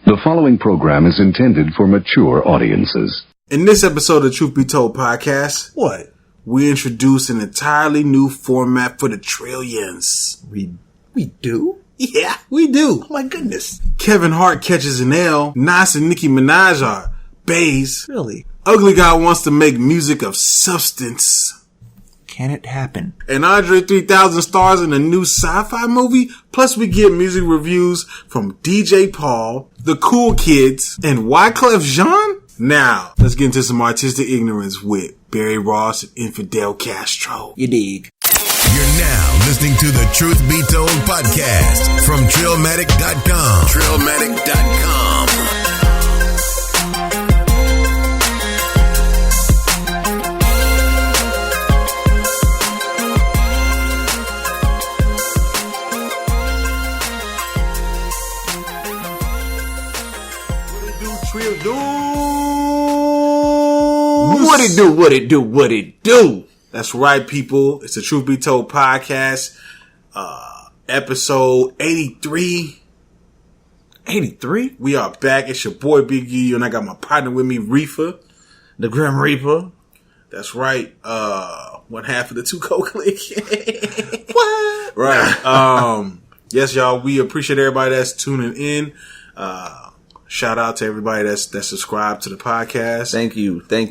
The following program is intended for mature audiences. In this episode of Truth Be Told podcast, what? We introduce an entirely new format for the Trillions. We do? Yeah, we do. Oh my goodness. Kevin Hart catches an L. Nas and Nicki Minaj are bays. Really? Ugly Guy wants to make music of substance. Can it happen? And Andre 3000 stars in a new sci-fi movie. Plus we get music reviews from DJ Paul, The Cool Kids, and Wyclef Jean. Now, let's get into some artistic ignorance with Barry Ross and Infidel Castro. You dig. You're now listening to the Truth Be Told podcast from Trillmatic.com. Trillmatic.com. What it do? That's right, people. It's the Truth Be Told podcast, episode 83. 83? We are back. It's your boy Big UU, and I got my partner with me, Riffa. The Grim Reaper. That's right. One half of the Two Cold Click. What? Right. Yes, y'all. We appreciate everybody that's tuning in. Shout out to everybody that's subscribed to the podcast. Thank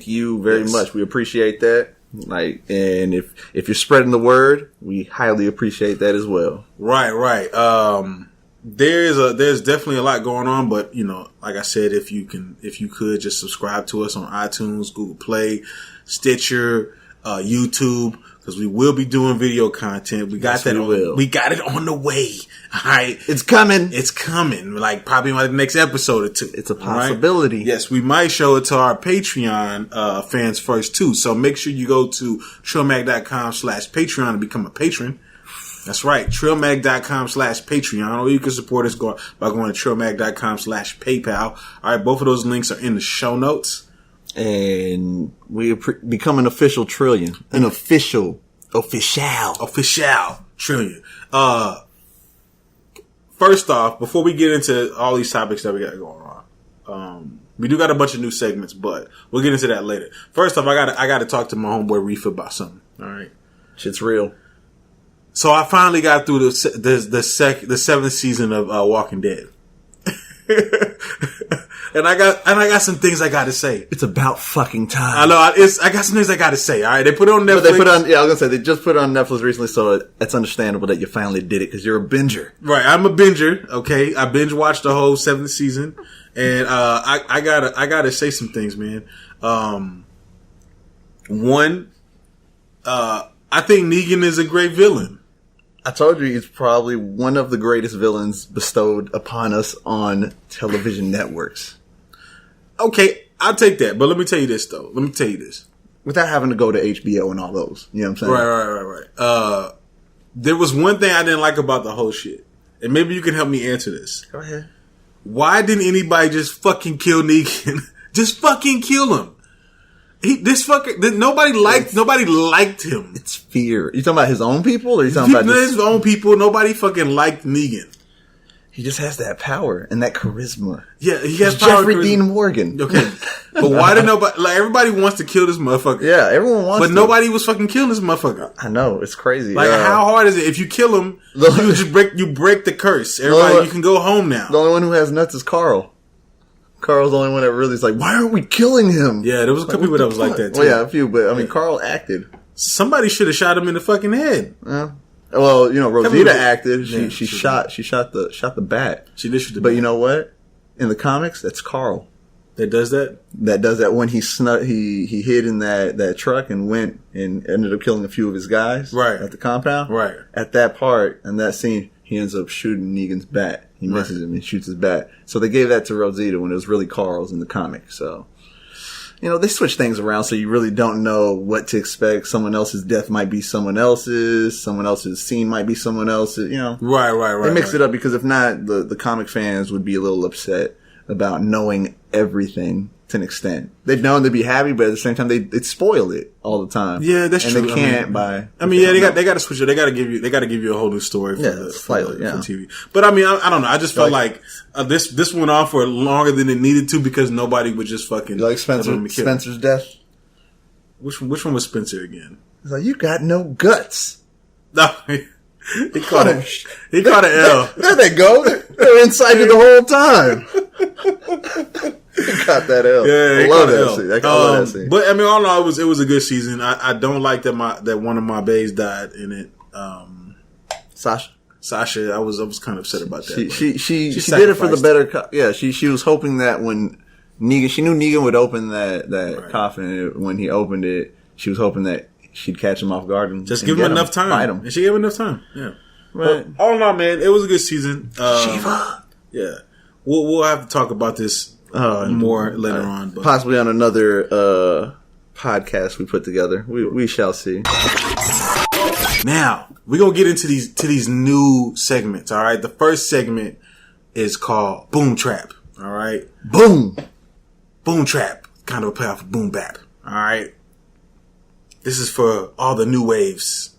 you very much. We appreciate that. And if you're spreading the word, we highly appreciate that as well. Right. There's definitely a lot going on, but like I said, if you could just subscribe to us on iTunes, Google Play, Stitcher, YouTube, because we will be doing video content. We got we got it on the way. All right. It's coming. Like probably like the next episode or two. It's a possibility. Right? Yes, we might show it to our Patreon fans first too. So make sure you go to trillmag.com/Patreon to become a patron. That's right. Trillmag.com/Patreon. Or you can support us by going to trillmag.com/PayPal. All right. Both of those links are in the show notes. And we become an official trillion. An official trillion. First off, before we get into all these topics that we got going on, we do got a bunch of new segments, but we'll get into that later. First off, I got to talk to my homeboy Riffa about something. All right, shit's real. So I finally got through the seventh season of Walking Dead. And I got some things I got to say. It's about fucking time. I know. I got some things I got to say. All right, they put it on Netflix. I was gonna say they just put it on Netflix recently, so it's understandable that you finally did it because you're a binger. Right, I'm a binger. Okay, I binge watched the whole 7th season, and I gotta say some things, man. One, I think Negan is a great villain. I told you he's probably one of the greatest villains bestowed upon us on television networks. Okay, I'll take that. But let me tell you this, though. Without having to go to HBO and all those. You know what I'm saying? Right. There was one thing I didn't like about the whole shit. And maybe you can help me answer this. Go ahead. Why didn't anybody just fucking kill Negan? Just fucking kill him. Nobody liked him. It's fear. You talking about his own people, or you talking about his own people? Nobody fucking liked Negan. He just has that power and that charisma. Yeah, he has power. Jeffrey Dean Morgan. Okay, but why did nobody? Like everybody wants to kill this motherfucker. Yeah, everyone wants. But nobody was fucking killing this motherfucker. I know, it's crazy. Like, how hard is it? If you kill him, you just break the curse. Everybody, you can go home now. The only one who has nuts is Carl. Carl's the only one that really is like, why aren't we killing him? Yeah, there was a couple people that was like that too. Well, yeah, a few, but I mean, Carl acted. Somebody should have shot him in the fucking head. Well, Rosita acted. She shot the bat. She did shoot the bat. But you know what? In the comics, that's Carl. That does that? That does that when he hid in that truck and went and ended up killing a few of his guys. Right. At the compound. Right. At that part, and that scene, he ends up shooting Negan's bat. He misses him and shoots his bat. So they gave that to Rosita when it was really Carl's in the comic. So, they switch things around so you really don't know what to expect. Someone else's death might be someone else's scene might be someone else's, Right. They mix it up because if not, the comic fans would be a little upset about knowing everything to an extent. They've known to be happy, but at the same time, they spoil it all the time. Yeah, that's true. And they can't buy. I mean, yeah, they got to switch it. They got to give you a whole new story for for TV. But I mean, I don't know. I just felt like this went on for longer than it needed to because nobody would just fucking. You like Spencer's death? Which one was Spencer again? He's like, you got no guts. No, he caught it. He caught an L. There they go. They're inside you the whole time. He got that L. Yeah, I love that scene. I love that scene. But I mean, all in all, it was a good season. I don't like that one of my bays died in it. Sasha, I was kind of upset about that. She did it for the better. Yeah, she was hoping that when Negan, she knew Negan would open that coffin. When he opened it, she was hoping that she'd catch him off guard and just give him enough time. Fight him. And she gave him enough time. Yeah. Right. But all in all, man, it was a good season. Shiva. Yeah. We'll have to talk about this more later on. But. Possibly on another podcast we put together. We shall see. Now, we're going to get into these new segments, all right? The first segment is called Boom Trap, all right? Boom Trap. Kind of a play off of Boom Bap, all right? This is for all the new waves,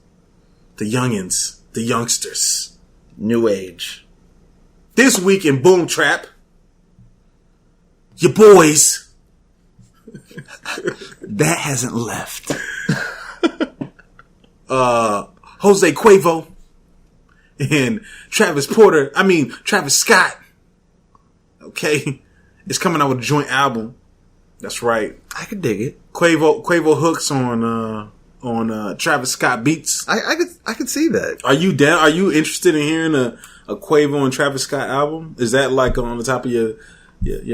the youngins, the youngsters. New age. This week in Boom Trap, your boys. That hasn't left. Jose Quavo and Travis Scott. Okay. It's coming out with a joint album. That's right. I could dig it. Quavo hooks on Travis Scott beats. I could see that. Are you down? Are you interested in hearing a Quavo and Travis Scott album? Is that like on the top of your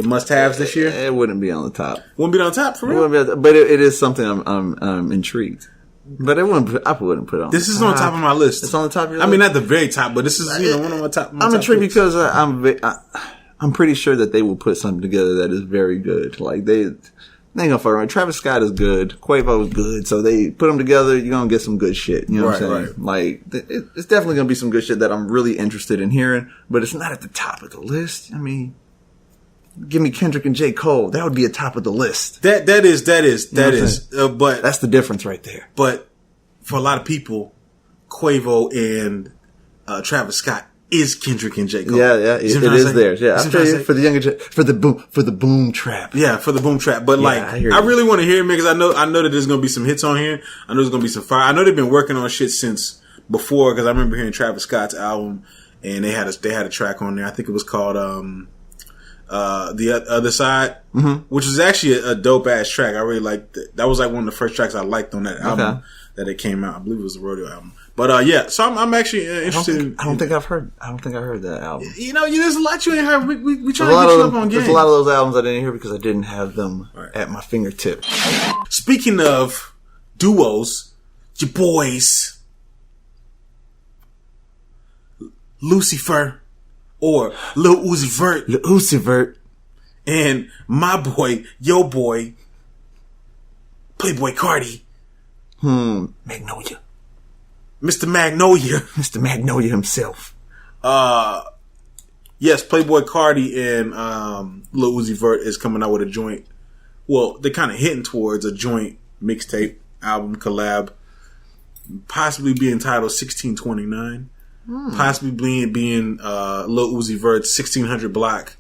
must-haves this year? It wouldn't be on the top. Wouldn't be on top for real? But it is something I'm intrigued. But I wouldn't put it on. This is on top of my list. It's on the top of your list? I mean, not the very top, but this is one of my top. I'm intrigued because I'm pretty sure that they will put something together that is very good. Like they ain't gonna fuck around. Travis Scott is good. Quavo is good. So they put them together. You're gonna get some good shit. You know what I'm saying? Right. Like it's definitely gonna be some good shit that I'm really interested in hearing. But it's not at the top of the list. I mean, give me Kendrick and J. Cole. That would be at top of the list. That is. But that's the difference right there. But for a lot of people, Quavo and Travis Scott is Kendrick and J. Cole. Yeah, it is theirs. Yeah, I feel you for the younger, for the boom trap. Yeah, for the boom trap. But I really want to hear it because I know that there's gonna be some hits on here. I know there's gonna be some fire. I know they've been working on shit since before because I remember hearing Travis Scott's album and they had a track on there. I think it was called The Other Side, which was actually a dope ass track. I really liked it. That was like one of the first tracks I liked on that album that it came out. I believe it was the Rodeo album. But so I'm actually interested. I don't think I've heard that album. You know, there's a lot you ain't heard. We try to get you up on game. There's a lot of those albums I didn't hear because I didn't have them at my fingertips. Speaking of duos, your boys, Lucifer or Lil Uzi Vert, and my boy, your boy, Playboi Carti. Magnolia. Mr. Magnolia. Mr. Magnolia himself. Yes, Playboi Carti and Lil Uzi Vert is coming out with a joint. Well, they're kind of hitting towards a joint mixtape album collab. Possibly be entitled 1629. Possibly being Lil Uzi Vert's 1600 block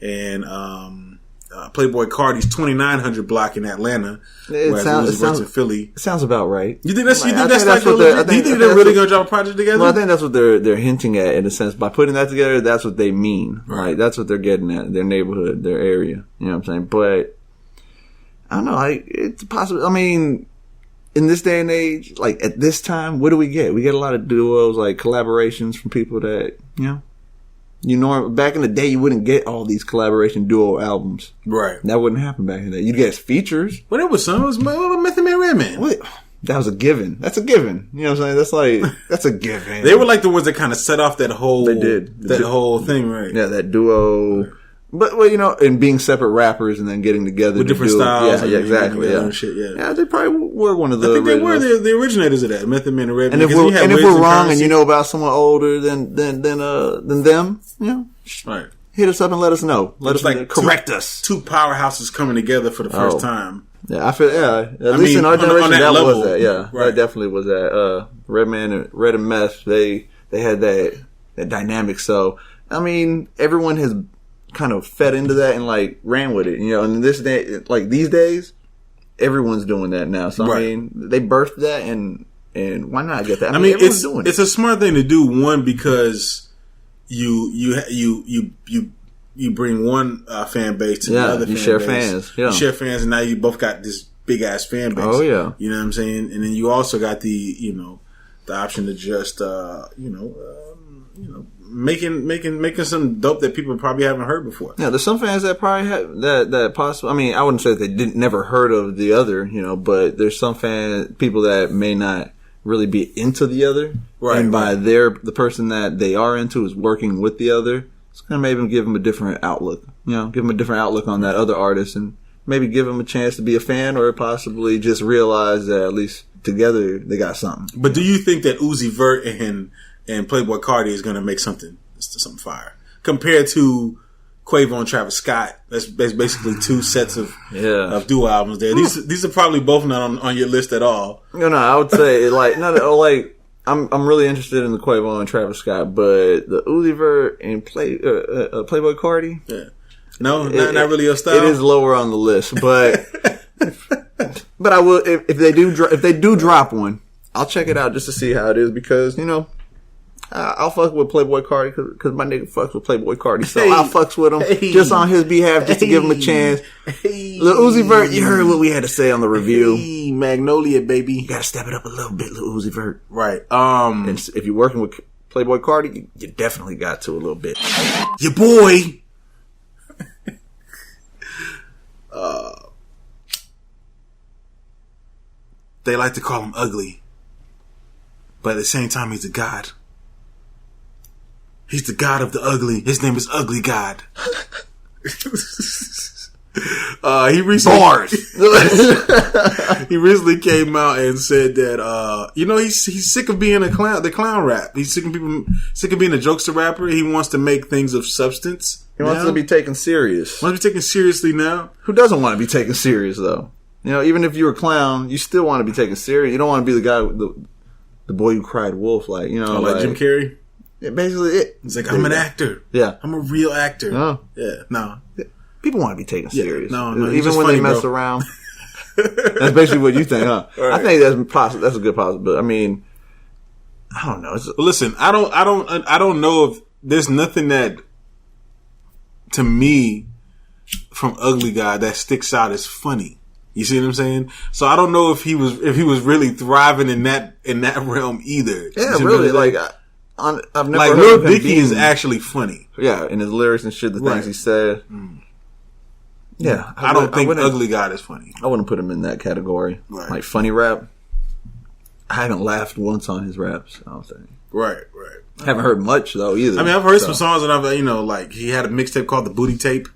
and Playboi Carti's 2900 block in Atlanta. Whereas Lil Uzi Vert's in Philly. It sounds about right. You think that's like do you think they're really gonna drop a project together? Well, I think that's what they're hinting at in a sense. By putting that together, that's what they mean. Right. Like, that's what they're getting at. Their neighborhood, their area. You know what I'm saying? But I don't know, it's possible. I mean, in this day and age, like at this time, what do we get? We get a lot of duos, like collaborations from people that, back in the day, you wouldn't get all these collaboration duo albums. Right. That wouldn't happen back in the day. You'd get features. But it was Method Man Redman. That was a given. That's a given. You know what I'm saying? That's a given. They were like the ones that kind of set off that whole... They did. That whole thing, right? Yeah, that duo... Right. But, and being separate rappers and then getting together with different styles. Yeah, exactly. Yeah. Shit, yeah, they probably were one of the I think originals. They were the originators of that, Method Man and Redman. And if we're wrong and you know about someone older than them, right. hit us up and let us know. Let us like correct us. Two powerhouses coming together for the first time. Yeah, I feel. Yeah, at least in our generation, that level, was that. Yeah, right. That definitely was that. Redman and Red and Meth, they had that dynamic. So I mean, everyone has kind of fed into that and like ran with it. You know, and this day, like these days, everyone's doing that now. So I mean, they birthed that, and why not get that? I mean, it's a smart thing to do. One, because you bring one fan base to the other. You share fans. Yeah. You share fans, and now you both got this big ass fan base. Oh yeah, you know what I'm saying. And then you also got the option to just making some dope that people probably haven't heard before. Yeah, there's some fans that probably have that possible. I mean, I wouldn't say that they never heard of the other, but there's some people that may not really be into the other, right? And by the person that they are into is working with the other, it's gonna maybe give them a different outlook. Give them a different outlook on that other artist, and maybe give them a chance to be a fan, or possibly just realize that at least together they got something. But do you think that Uzi Vert and Playboi Carti is going to make something fire compared to Quavo and Travis Scott? That's basically two sets of duo albums there. These are probably both not on your list at all. No, I would say I'm really interested in the Quavo and Travis Scott, but the Uzi Vert and Playboi Carti, not really your style. It is lower on the list, but but I will if they do drop one, I'll check it out just to see how it is, because I'll fuck with Playboi Carti because my nigga fucks with Playboi Carti, so I'll fucks with him just on his behalf, just to give him a chance. Lil Uzi Vert, you heard what we had to say on the review. Magnolia, baby. You gotta step it up a little bit, Lil Uzi Vert. Right. And if you're working with Playboi Carti, you definitely got to a little bit. Your boy. They like to call him ugly, but at the same time, he's a god. He's the god of the ugly. His name is Ugly God. He recently he recently came out and said that he's sick of being the clown rap. He's sick of being a jokester rapper. He wants to make things of substance. He wants to be taken serious. Wants to be taken seriously now. Who doesn't want to be taken serious though? Even if you're a clown, you still want to be taken serious. You don't want to be the guy, the boy who cried wolf, like like Jim Carrey. Yeah, basically it. It's like, I'm an actor. Yeah, I'm a real actor. No. Yeah, no. People want to be taken serious. No, even when they mess around. That's basically what you think, huh? Right. I think that's possible. That's a good possibility. I mean, I don't know. Listen, I don't know if there's nothing that to me from Ugly God that sticks out as funny. You see what I'm saying? So I don't know if he was really thriving in that realm either. Yeah, really. Like I've never heard Lil of him Dicky is actually funny. Yeah, in his lyrics and shit, the things he said. Yeah, I don't think Ugly God is funny. I wouldn't put him in that category. Right. Like funny rap. I haven't laughed once on his raps. I don't think. Right. I haven't heard much though either. I mean, I've heard some songs, and I've like he had a mixtape called The Booty Tape,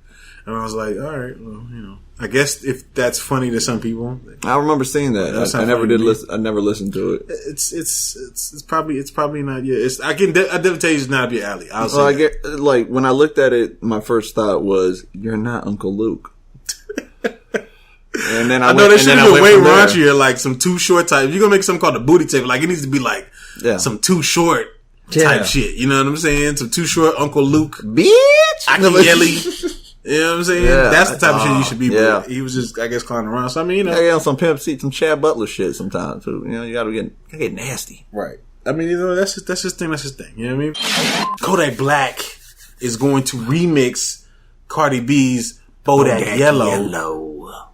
and I was like, all right, well, I guess if that's funny to some people. I remember seeing that. I never did listen. I never listened to it. It's probably not. Yeah, I definitely tell you it's not up your alley. I get like when I looked at it, my first thought was, "You're not Uncle Luke." And then I know they should have been way raunchier, like some Too Short type. You're gonna make something called The Booty Tape, like it needs to be like some Too Short type shit. You know what I'm saying? Some Too Short Uncle Luke, bitch. Akiyeli. You know what I'm saying? Yeah, that's the type of shit you should be. Yeah. He was just, I guess, clowning around. So I mean, I get on some Pimp C, some Chad Butler shit sometimes too. You gotta get nasty. Right. I mean, that's his thing. That's his thing. You know what I mean? Kodak Black is going to remix Cardi B's Bodak Yellow.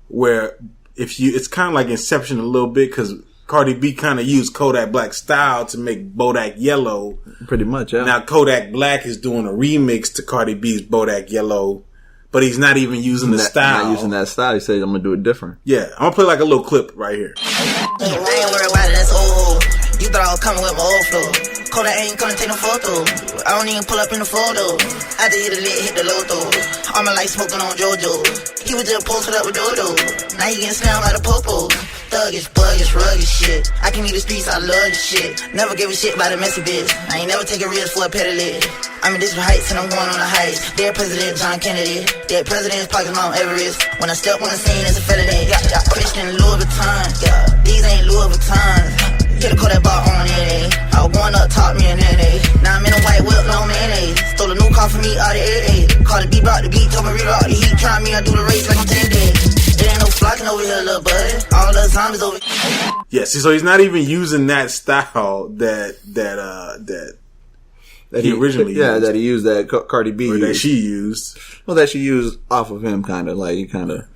Where it's kind of like Inception a little bit, because Cardi B kind of used Kodak Black's style to make Bodak Yellow. Pretty much, yeah. Now Kodak Black is doing a remix to Cardi B's Bodak Yellow, but he's not even using the style. Not using that style. He says, I'm going to do it different. Yeah. I'm going to play like a little clip right here. I ain't worried about it, that's old. You thought I was coming with my old flow. Kodak ain't gonna take no photo. I don't even pull up in the photo. I just hit the lit, hit the loto. I'm like smoking on JoJo. He was just posted up with Dodo. Now he getting slammed like a popo. thuggish, buggish, rugged shit. I can leave the streets, I love this shit. Never give a shit about a messy bitch. I ain't never take a risk for a pedalette. I'm in different heights and I'm going on the heights. Dead President John Kennedy. Dead President's pockets Mount Everest. When I step on the scene, it's a felony. Christian Louis Vuitton. These ain't Louis Vuittons. Hit a Kodak Black on it. I was going up top, me and Nene. Now I'm in a white whip, no mayonnaise. Stole a new car for me out of AA. Cardi B brought the beat, told me read out the heat. Try me, I do the race like I'm 10 days. There ain't no flocking over here, little buddy. All the zombies over here. Yes, so he's not even using that style that he originally used. Yeah, that he used, that Cardi B or used. that she used. Well, that she used off of him, kind of. Like, he kind of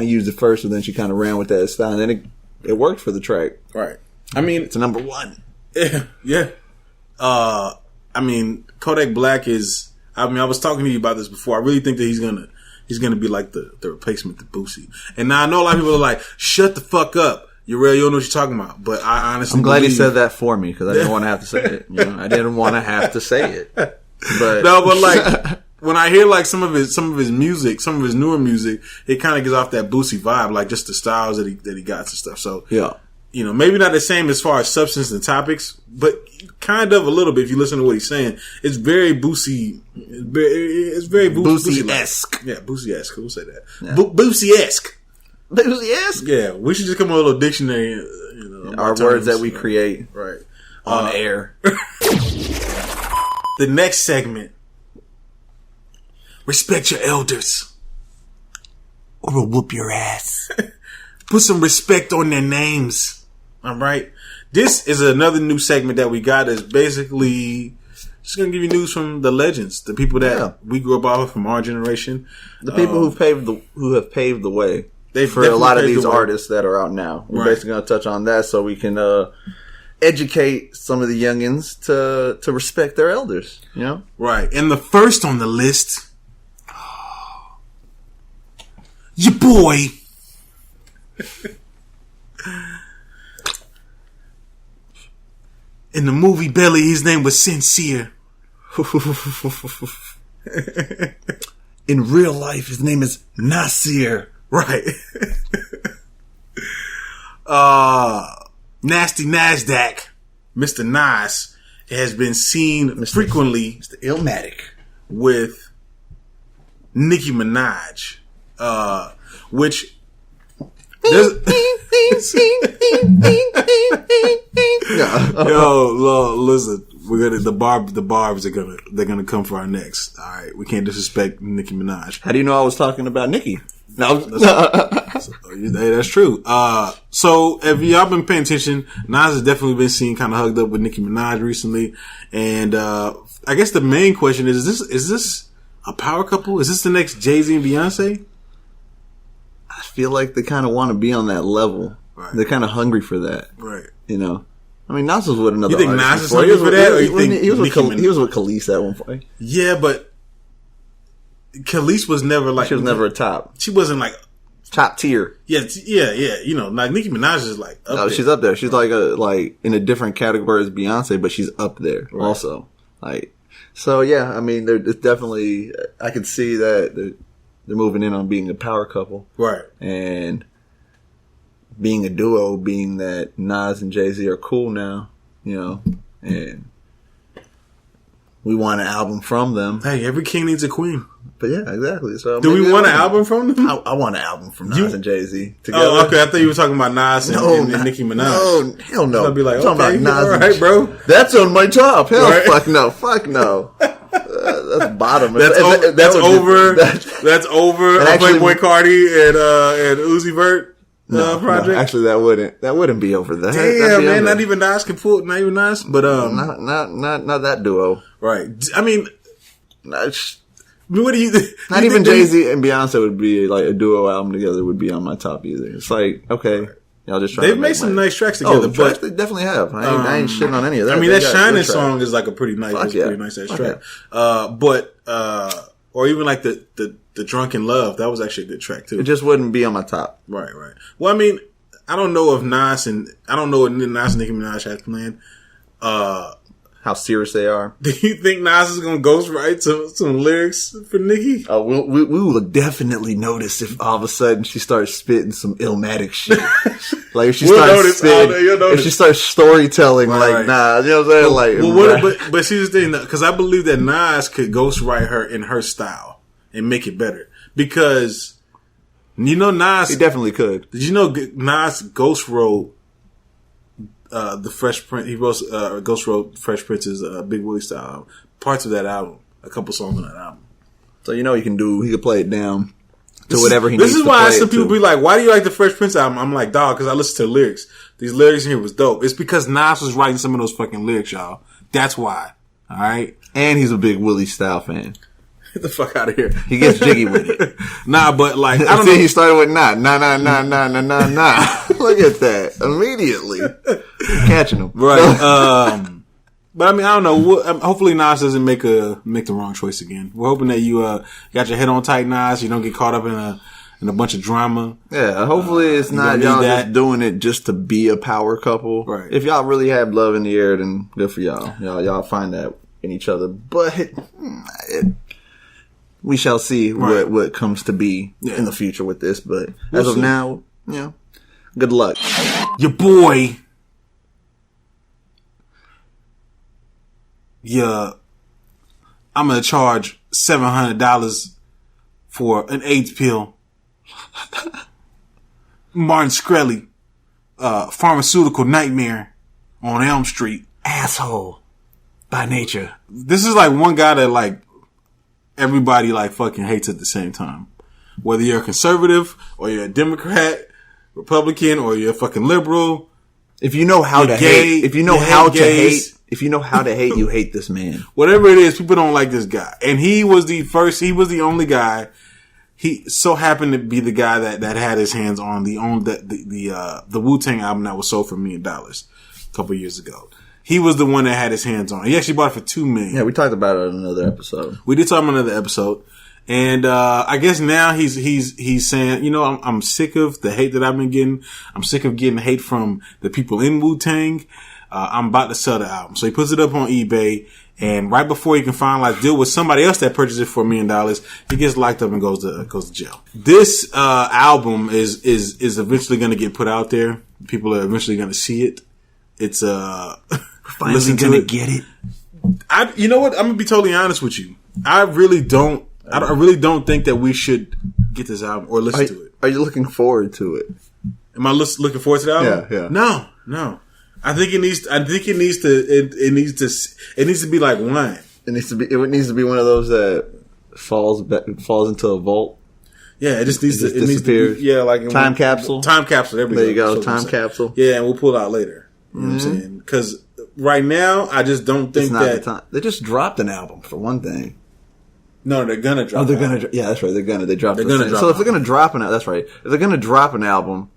used it first, and then she kind of ran with that style. And then it worked for the track. Right. I mean, it's a number one. Yeah. I mean, Kodak Black is. I mean, I was talking to you about this before. I really think that he's gonna be like the replacement to Boosie. And now I know a lot of people are like, "Shut the fuck up, you don't know what you're talking about." But I honestly, I'm glad he said that for me because I didn't want to have to say it. You know? I didn't want to have to say it. But no, but like when I hear like some of his music, some of his newer music, it kind of gives off that Boosie vibe, like just the styles that he got and stuff. So yeah. You know, maybe not the same as far as substance and topics, but kind of a little bit if you listen to what he's saying. It's very Boosie. It's very Boosie-esque. Yeah, Boosie-esque. We'll say that. Yeah. Boosie-esque. Boosie-esque? Yeah, we should just come up with a little dictionary. You know, our words that we create right on air. The next segment. Respect your elders, or we'll whoop your ass. Put some respect on their names. All right. This is another new segment that we got. Is basically just gonna give you news from the legends, the people that we grew up with from our generation, the people who have paved the way for a lot of these artists that are out now. We're basically gonna touch on that so we can educate some of the youngins to respect their elders. You know, right? And the first on the list, your boy. In the movie Belly, his name was Sincere. In real life, his name is Nasir. Right. Nasty Nasdaq, Mr. Nas, has been seen frequently Mr. Illmatic with Nicki Minaj, which yo, listen, the barbs are gonna come for our necks. All right, we can't disrespect Nicki Minaj. How do you know I was talking about Nicki? No, that's true. So if y'all been paying attention, Nas has definitely been seen kind of hugged up with Nicki Minaj recently, and I guess the main question is this a power couple? Is this the next Jay-Z and Beyonce? I feel like they kind of want to be on that level. Right. They're kind of hungry for that. Right. You know? I mean, Nas was with another artist. You think Nas is hungry for that? Or you think he was with Khalees at one point. Yeah, but Khalees was never like... She was never a top. She wasn't like... Top tier. Yeah. You know, like Nicki Minaj is like up there. She's up there. She's like in a different category as Beyonce, but she's up there also. Like, so yeah, I mean, it's definitely... I can see that... They're moving in on being a power couple. Right. And being a duo, being that Nas and Jay-Z are cool now, you know, and we want an album from them. Hey, every king needs a queen. But yeah, exactly. So do we want an album from them? I want an album from Nas and Jay-Z together. Oh, okay. I thought you were talking about Nas and Nicki Minaj. No, hell no. I'd be like, talking about Nas all right, bro. That's on my top. Hell, fuck no. That's bottom. That's over. That's over. Playboi Carti and Uzi Vert project. No, actually, that wouldn't be over that. Damn, man, not even Nas can pull. Not even Nas, but not that duo. Right. I mean, what do you? Not even Jay-Z and Beyonce would be like a duo album together would be on my top either. It's like, okay. Y'all just they've made some nice tracks together, but they definitely have. I ain't shitting on any of that. I mean, that Shining song is like a pretty nice, ass track. But or even like the Drunken Love, that was actually a good track too. It just wouldn't be on my top. Right. Well, I mean, I don't know what Nas and Nicki Minaj had planned. How how serious they are. Do you think Nas is gonna ghostwrite some lyrics for Nicki? We will definitely notice if all of a sudden she starts spitting some Illmatic shit. Like if she if she starts storytelling like Nas, you know what I'm saying? But she's the thing, because I believe that Nas could ghostwrite her in her style and make it better. Because you know Nas, he definitely could. Did you know Nas ghost wrote the Fresh Prince? He ghost wrote Fresh Prince's Big Willie style album. Parts of that album, a couple songs on that album. So you know he could play it down to whatever he needs to play. This is why some people be like, "Why do you like the Fresh Prince album?" I'm like, "Dog, because I listened to the lyrics. These lyrics in here was dope." It's because Nas was writing some of those fucking lyrics, y'all. That's why. All right. And he's a big Willie style fan. Get the fuck out of here. He gets jiggy with it. Nah, but like, I don't know. He started with nah. Look at that. Immediately. Catching him. Right. But I mean, I don't know. Hopefully Nas doesn't make the wrong choice again. We're hoping that you got your head on tight, Nas. You don't get caught up in a bunch of drama. Yeah, hopefully it's not y'all just doing it just to be a power couple. Right. If y'all really have love in the air, then good for y'all. Y'all find that in each other. But we shall see what comes to be in the future with this. But as of now, good luck. Your boy. I'm going to charge $700 for an AIDS pill. Martin Shkreli, pharmaceutical nightmare on Elm Street. Asshole by nature. This is like one guy that like everybody like fucking hates at the same time. Whether you're a conservative or you're a Democrat, Republican, or you're a fucking liberal. If you know how to hate, if you know how to hate, you hate this man. Whatever it is, people don't like this guy. And he was the only guy. He so happened to be the guy that had his hands on the Wu-Tang album that was sold for $1 million a couple of years ago. He was the one that had his hands on it. He actually bought it for $2 million. Yeah, we talked about it in another episode. We did talk about another episode. And I guess now he's saying, I'm sick of the hate that I've been getting. I'm sick of getting hate from the people in Wu-Tang. I'm about to sell the album. So he puts it up on eBay, and right before he can finalize deal with somebody else that purchased it for $1 million, he gets locked up and goes to jail. This album is eventually going to get put out there. People are eventually going to see it. It's finally going to get it. You know what? I'm going to be totally honest with you. I really don't think that we should get this album or listen to it. Are you looking forward to it? Am I looking forward to the album? Yeah. No. I think it needs to be like wine. It needs to be one of those that falls into a vault. Yeah, it needs to disappears. like time capsule. Time capsule. There you go. Time capsule. Yeah, and we'll pull it out later. You know what I'm saying? Because right now, I just don't think the time. They just dropped an album for one thing. No, they're gonna drop. Oh, they're gonna. Yeah, that's right. They dropped. They're gonna drop. So if they're gonna drop an, that's right. If they're gonna drop an album,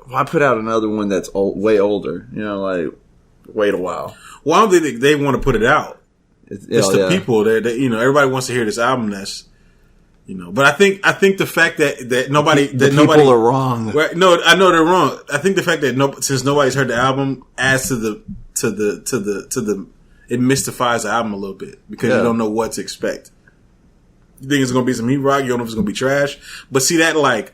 why put out another one that's way older? Like wait a while. Well, I don't think they want to put it out. It's the people that everybody wants to hear this album. That's but I think the fact that nobody people are wrong. Right? No, I know they're wrong. I think the fact that since nobody's heard the album adds to the it mystifies the album a little bit because you don't know what to expect. You think it's going to be some heat rock. You don't know if it's going to be trash. But see that like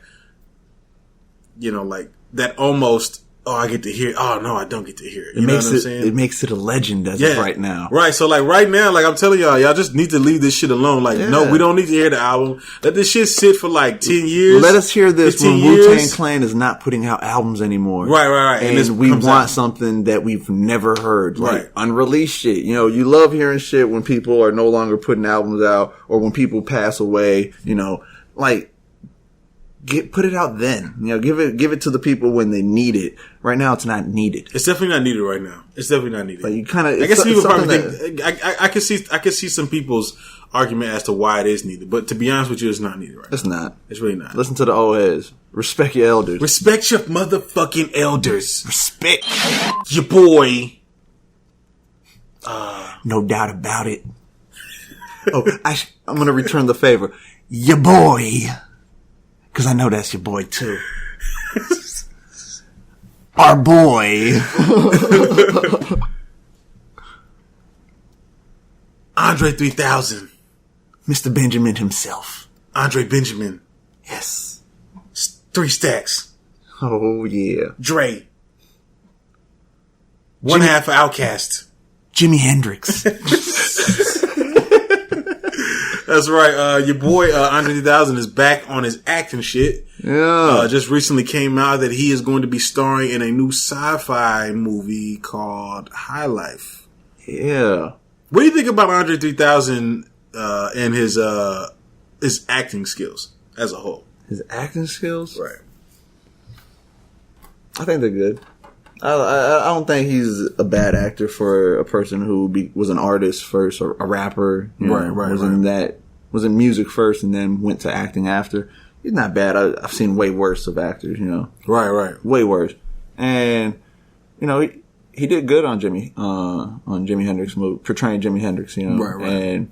that almost, I get to hear it. Oh, no, I don't get to hear it. You know what I'm saying? It makes it a legend as of right now. Right. So like right now, like I'm telling y'all just need to leave this shit alone. Like, no, we don't need to hear the album. Let this shit sit for like 10 years. Let us hear this when Wu-Tang Clan is not putting out albums anymore. Right. And we want something that we've never heard. Like unreleased shit. You love hearing shit when people are no longer putting albums out or when people pass away, like, put it out then. Give it to the people when they need it. Right now, it's not needed. It's definitely not needed right now. It's definitely not needed. But you kind of. I guess people probably think. I can see some people's argument as to why it is needed. But to be honest with you, it's not needed right now. It's not. It's really not. Listen to the old heads. Respect your elders. Respect your motherfucking elders. Respect your boy. No doubt about it. I'm gonna return the favor. Your boy. Because I know that's your boy, too. Our boy. Andre 3000. Mr. Benjamin himself. Andre Benjamin. Yes. 3 Stacks. Oh, yeah. Dre. One half of Outkast. Jimi Hendrix. That's right. Your boy Andre 3000 is back on his acting shit. Yeah. Just recently came out that he is going to be starring in a new sci-fi movie called High Life. Yeah. What do you think about Andre 3000 and his acting skills as a whole? His acting skills? Right. I think they're good. I don't think he's a bad actor for a person who was an artist first or a rapper. Was in music first and then went to acting after. He's not bad. I've seen way worse of actors, Right. Way worse. And, he did good on Jimi Hendrix movie, portraying Jimi Hendrix, Right. And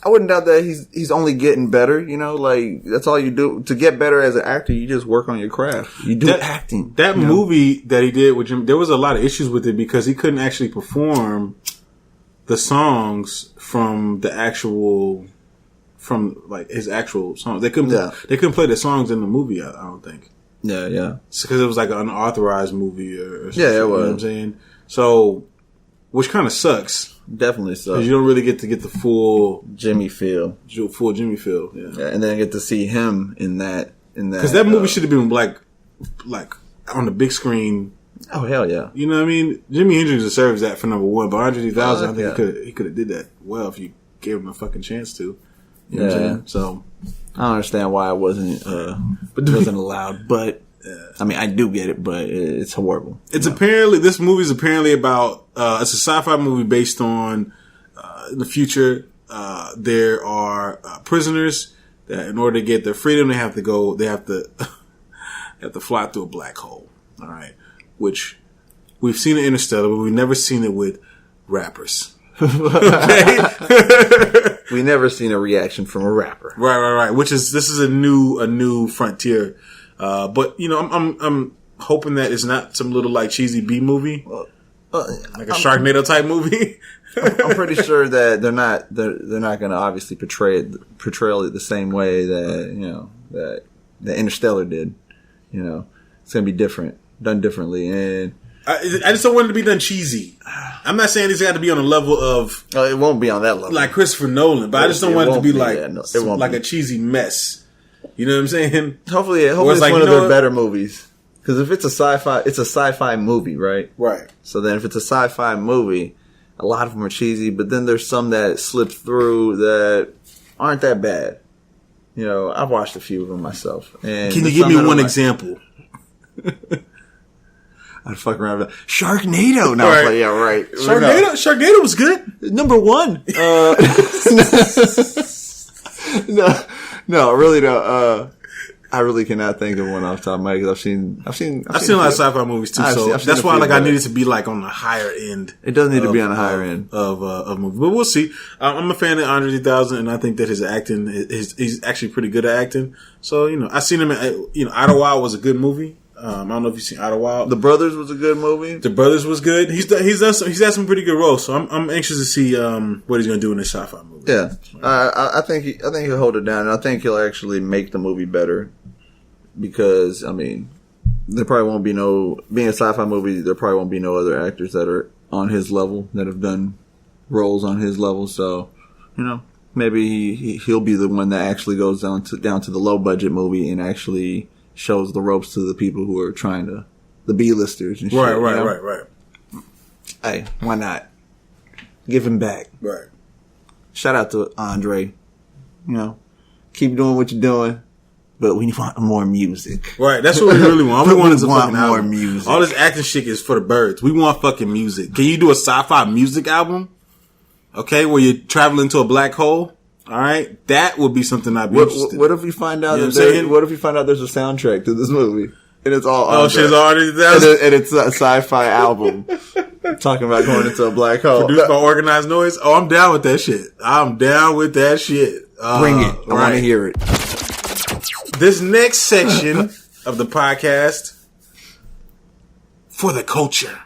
I wouldn't doubt that he's only getting better, like that's all you do to get better as an actor. You just work on your craft. You do acting. That movie that he did with Jim, there was a lot of issues with it because he couldn't actually perform the songs from his actual songs. They couldn't play the songs in the movie. I don't think. Yeah. Because it was like an unauthorized movie or something. Yeah, it was. You know what I'm saying? So, which kind of sucks. Definitely so. Because you don't really get to get the full Jimmy feel. Full Jimmy feel. Yeah. And then get to see him in that. Because that movie should have been like on the big screen. Oh, hell yeah. You know what I mean? Jimi Hendrix deserves that for number one, but Andre 3000, I think he could have did that well if you gave him a fucking chance to. You know what I'm saying? So I don't understand why it wasn't allowed, but I mean, I do get it, but it's horrible. It's apparently, this movie is apparently about, it's a sci-fi movie based on, in the future, there are prisoners that in order to get their freedom, they have to fly through a black hole. All right. Which we've seen in Interstellar, but we've never seen it with rappers. Okay? We never seen a reaction from a rapper. Right. This is a new frontier. But I'm hoping that it's not some little like cheesy B movie, like a Sharknado type movie. I'm pretty sure that they're not going to obviously portray it the same way that that Interstellar did. It's going to be different, done differently, and I just don't want it to be done cheesy. I'm not saying it's got to be on a level of. It won't be on that level, like Christopher Nolan, but I just don't want it to be like it won't like a cheesy mess. You know what I'm saying? Hopefully it's like, one of their better movies. Because if it's a sci-fi movie, right? Right. So then if it's a sci-fi movie, a lot of them are cheesy, but then there's some that slip through that aren't that bad. I've watched a few of them myself. And can you give me one example? I'd fuck around with that. Sharknado. No, right. Yeah, right. Sharknado was good. Number one. No, really don't. I really cannot think of one off the top of my head because I've seen a lot of sci-fi movies too. So that's why I needed to be like on the higher end. It does need to be on the higher end of movies, but we'll see. I'm a fan of Andre 3000, and I think that his acting he's actually pretty good at acting. So I seen him. Idlewild was a good movie. I don't know if you've seen Idlewild. The Brothers was a good movie. The Brothers was good. He's had some pretty good roles. So I'm anxious to see what he's going to do in this sci-fi movie. Yeah, I think he'll hold it down, and I think he'll actually make the movie better. Because there probably won't be being a sci-fi movie. There probably won't be no other actors that are on his level that have done roles on his level. So maybe he'll be the one that actually goes down to the low budget movie and actually shows the ropes to the people who are trying to, the B-listers and shit. Right. Hey, why not? Give him back. Right. Shout out to Andre. Keep doing what you're doing, but we want more music. Right, that's what we really want. All we want is more album. Music. All this acting shit is for the birds. We want fucking music. Can you do a sci-fi music album? Okay, where you're traveling to a black hole? All right, that would be something I'd be interested in. What if you find out there's a soundtrack to this movie and it's all Andre? Shit's already and it's a sci-fi album talking about going into a black hole produced by Organized Noise? Oh, I'm down with that shit. Bring it. I want to hear it. This next section of the podcast, for the culture.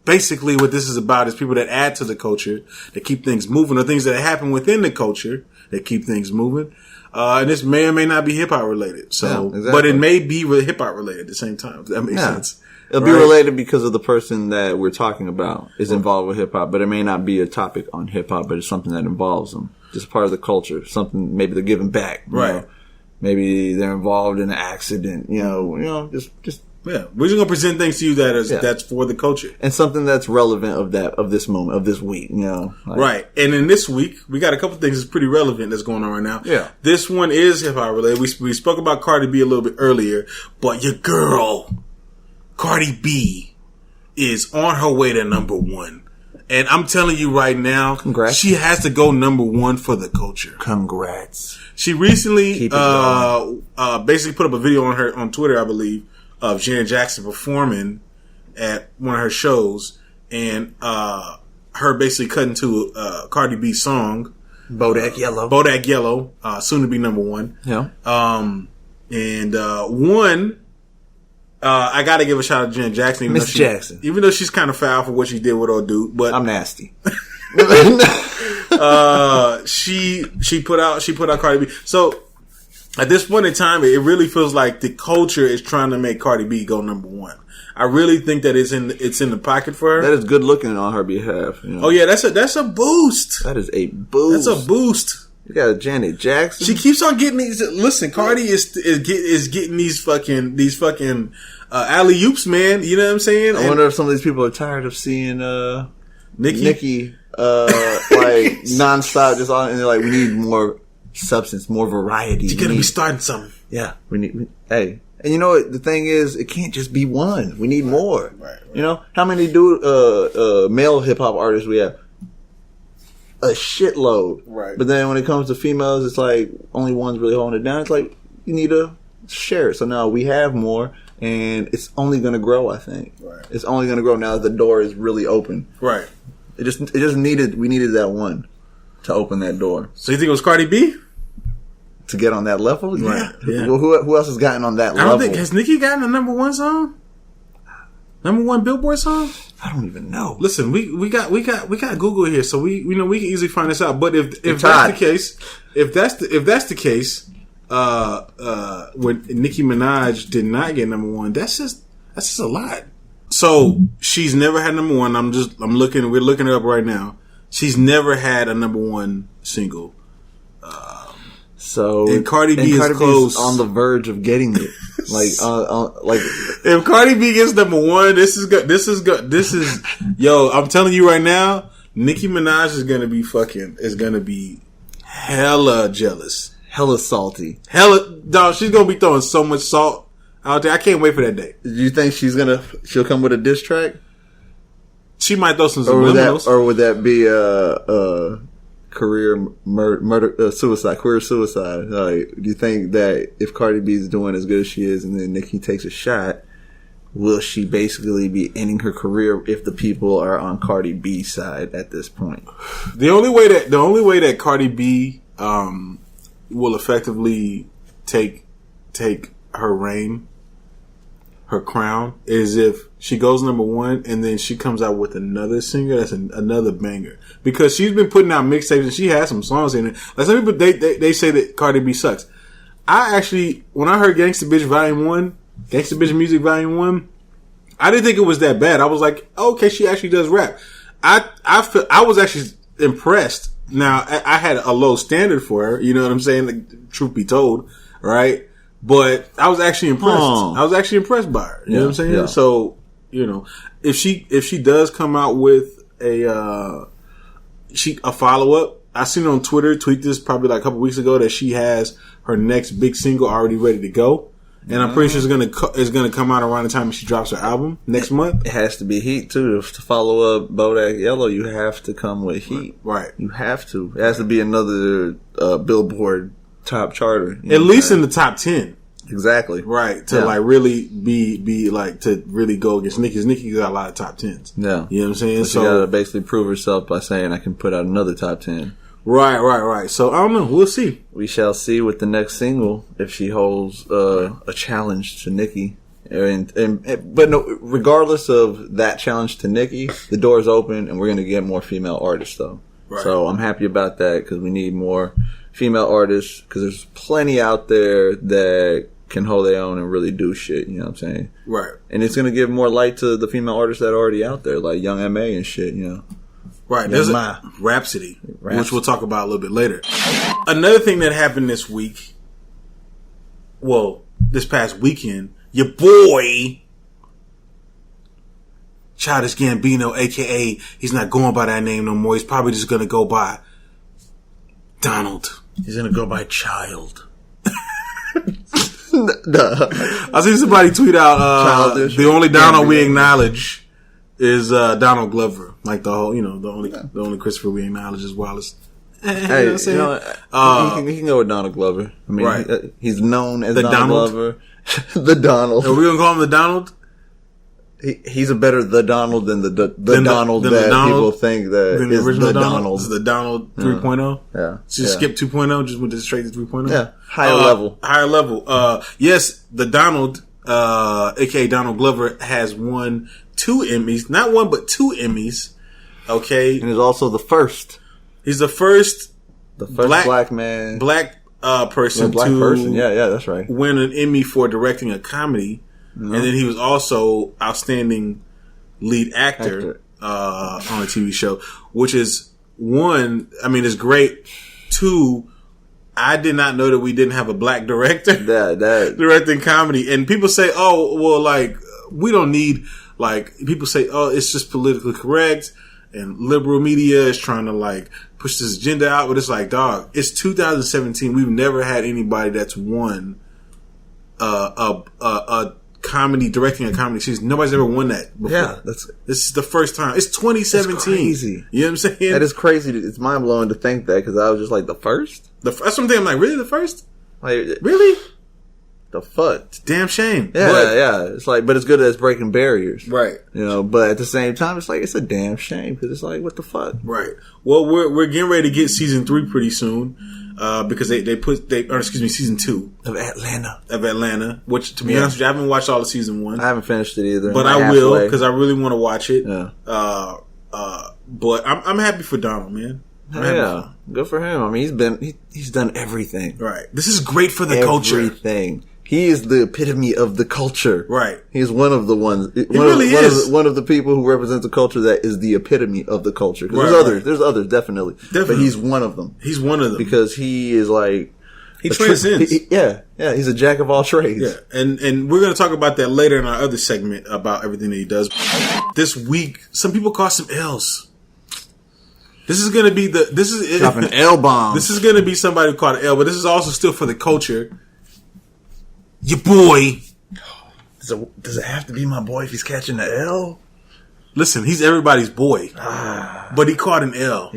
basically what this is about is people that add to the culture, that keep things moving, or things that happen within the culture that keep things moving. And this may or may not be hip hop related. So, exactly. But it may be hip hop related at the same time. If that makes sense. It'll be related because of the person that we're talking about is involved with hip hop, but it may not be a topic on hip hop, but it's something that involves them. Just part of the culture. Something, maybe they're giving back. Right. Know? Maybe they're involved in an accident, just. Yeah. We're just going to present things to you that's for the culture. And something that's relevant of this moment, of this week, Right. And in this week, we got a couple things that's pretty relevant that's going on right now. Yeah. This one is hip hop related. We spoke about Cardi B a little bit earlier, but your girl, Cardi B, is on her way to number one. And I'm telling you right now, congrats. She has to go number one for the culture. Congrats. She recently basically put up a video on Twitter, I believe, of Janet Jackson performing at one of her shows, and her basically cutting to Cardi B's song, Bodak Yellow. Bodak Yellow, soon to be number one. Yeah. I got to give a shout out to Janet Jackson. Miss Jackson. Even though she's kind of foul for what she did with old dude, but I'm nasty. She put out Cardi B. So at this point in time, it really feels like the culture is trying to make Cardi B go number one. I really think that it's in the pocket for her. That is good looking on her behalf. Oh yeah, that's a boost. That is a boost. That's a boost. You got Janet Jackson. She keeps on getting these. Listen, Cardi is getting these fucking alley oops, man. You know what I'm saying? I wonder if some of these people are tired of seeing Nicki like nonstop, just on, and they're like, we need more substance, more variety. You're gonna be starting something. Yeah, we hey. And you know what? The thing is, it can't just be one. We need more. Right. You know, how many male hip hop artists we have? A shitload. Right. But then when it comes to females, it's like only one's really holding it down. It's like you need to share it. So now we have more, and it's only going to grow. I think. Right. It's only going to grow now that the door is really open. Right. We needed that one to open that door. So you think it was Cardi B? To get on that level? Right. Yeah. Well, who else has gotten on that level? I don't think, has Nicki gotten a number one song? Number one Billboard song? I don't even know. Listen, we got Google here, so we can easily find this out. But if that's the case, if that's the case, when Nicki Minaj did not get number one, that's just a lot. So she's never had number one. We're looking it up right now. She's never had a number one single. And Cardi B is close, on the verge of getting it. Like if Cardi B gets number one, this is good. This is yo. I'm telling you right now, Nicki Minaj is gonna be hella jealous, hella salty, dog. She's gonna be throwing so much salt out there. I can't wait for that day. Do you think she'll come with a diss track? She might throw some subliminals, or would that be career suicide? Like, do you think that if Cardi B is doing as good as she is, and then Nicki takes a shot, will she basically be ending her career if the people are on Cardi B's side at this point? The only way that Cardi B will effectively take her reign, her crown, is if she goes number one and then she comes out with another singer that's another banger. Because she's been putting out mixtapes and she has some songs in it. Like some people, they say that Cardi B sucks. I actually, when I heard Gangsta Bitch Music Volume 1, I didn't think it was that bad. I was like, okay, she actually does rap. I was actually impressed. Now, I had a low standard for her, you know what I'm saying? Like, truth be told, right? But I was actually impressed. I was actually impressed by her. You know what I'm saying? Yeah. So, if she does come out with a follow up, I seen on Twitter tweet this probably like a couple weeks ago that she has her next big single already ready to go, and I'm pretty sure it's gonna come out around the time she drops her album next month. It has to be heat too to follow up Bodak Yellow. You have to come with heat, right? You have to. It has to be another Billboard top charter, at least in the top 10. Exactly. Right. To like really be like to really go against Nicki. Nicki got a lot of top 10s. Yeah. You know what I'm saying? So she gotta basically prove herself by saying I can put out another top 10. Right. So I don't know. We'll see. We shall see with the next single if she holds a challenge to Nicki. But no, regardless of that challenge to Nicki, the door's open and we're going to get more female artists though. Right. So I'm happy about that because we need more female artists because there's plenty out there that can hold their own and really do shit, you know what I'm saying? Right. And it's going to give more light to the female artists that are already out there, like Young M.A. and shit, you know? Right. There's Rhapsody, which we'll talk about a little bit later. Another thing that happened this week, this past weekend, your boy, Childish Gambino, a.k.a. he's not going by that name no more. He's probably just going to go by Donald. He's going to go by Child. I see somebody tweet out the only Donald we acknowledge is Donald Glover, like the whole, the only Christopher we acknowledge is Wallace. Hey, he can go with Donald Glover. I mean, right. He's known as Donald Glover. The Donald. Are we gonna call him the Donald? He's a better the Donald than the Donald that people think that is the Donald. This is the Donald 3.0. Yeah. So you skip 2.0, just went straight to 3.0. Yeah. Higher level. Yes, the Donald, aka Donald Glover, has won 2 Emmys. Not one, but 2 Emmys. Okay. And is also the first. He's the first black man. Black person Yeah, that's right. Win an Emmy for directing a comedy. No. And then he was also outstanding lead actor. On a TV show, which is one, I mean, it's great. 2, I did not know that we didn't have a black director directing comedy. And people say, we don't need, people say, it's just politically correct and liberal media is trying to push this agenda out. But it's like, dog, it's 2017. We've never had anybody that's won a comedy, directing a comedy season. Nobody's ever won that before. Yeah, this is the first time. It's 2017. That's crazy. You know what I'm saying? That is crazy. It's mind blowing to think that because I was just like, the first? That's what I'm thinking. I'm like, really? The first? Like, really? The fuck? It's a damn shame. Yeah. It's like, but it's good as breaking barriers. Right. But at the same time, it's like, it's a damn shame because it's like, what the fuck? Right. Well, we're getting ready to get season 3 pretty soon. Because season 2 of Atlanta, which to be honest with you, I haven't watched all of season 1. I haven't finished it either, but I will because I really want to watch it. Yeah. But I'm happy for Donald, man. Yeah, good for him. I mean, he's done everything. Right. This is great for the culture. Everything. He is the epitome of the culture. Right. He's one of the ones. One of the people who represents the culture that is the epitome of the culture. Right, there's others, definitely. But he's one of them. He's one of them. Because he is like... He transcends. He's a jack of all trades. Yeah. And we're going to talk about that later in our other segment about everything that he does. This week, some people caught some L's. This is going to be dropping L bombs. This is going to be somebody who caught an L, but this is also still for the culture. Your boy. Does it have to be my boy if he's catching the L? Listen, he's everybody's boy. But he caught an L.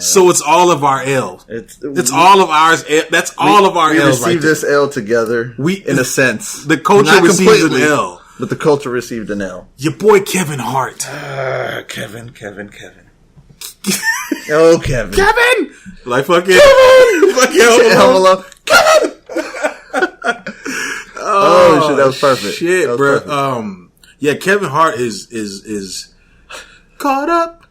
So it's all of our L. It's all of ours. That's all of our L's. We received this L together. In a sense. The culture received an L. But the culture received an L. Your boy Kevin Hart. Kevin. Oh, Kevin. Kevin! Like fucking... Kevin! Kevin! Oh shit, that was perfect. Shit, bro. Perfect. Kevin Hart is caught up.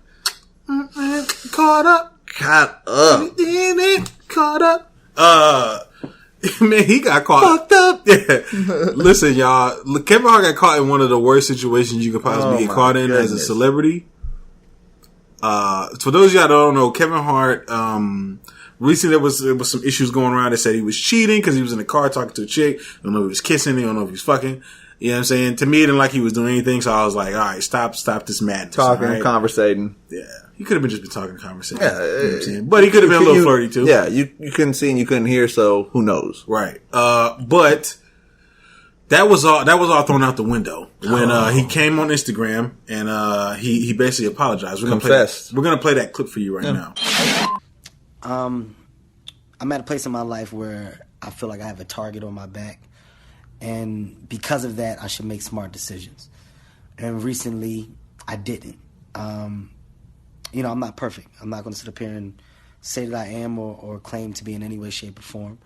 Man, he got caught. Fucked up. Yeah. Listen, y'all. Kevin Hart got caught in one of the worst situations you could possibly get caught in as a celebrity. For those of y'all that don't know, Kevin Hart, recently there was some issues going around that said he was cheating because he was in the car talking to a chick. I don't know if he was kissing, I don't know if he was fucking. You know what I'm saying? To me, it didn't like he was doing anything, so I was like, all right, stop this madness. Talking and conversating. Yeah. He could have been just been talking and conversating. Yeah. You know what I'm saying? But he could have been a little flirty too. Yeah, you couldn't see and you couldn't hear, so who knows? Right. But that was all thrown out the window when he came on Instagram and he basically apologized. We're gonna play that clip for you right now. I'm at a place in my life where I feel like I have a target on my back, and because of that, I should make smart decisions. And recently, I didn't. I'm not perfect. I'm not going to sit up here and say that I am or claim to be in any way, shape, or form.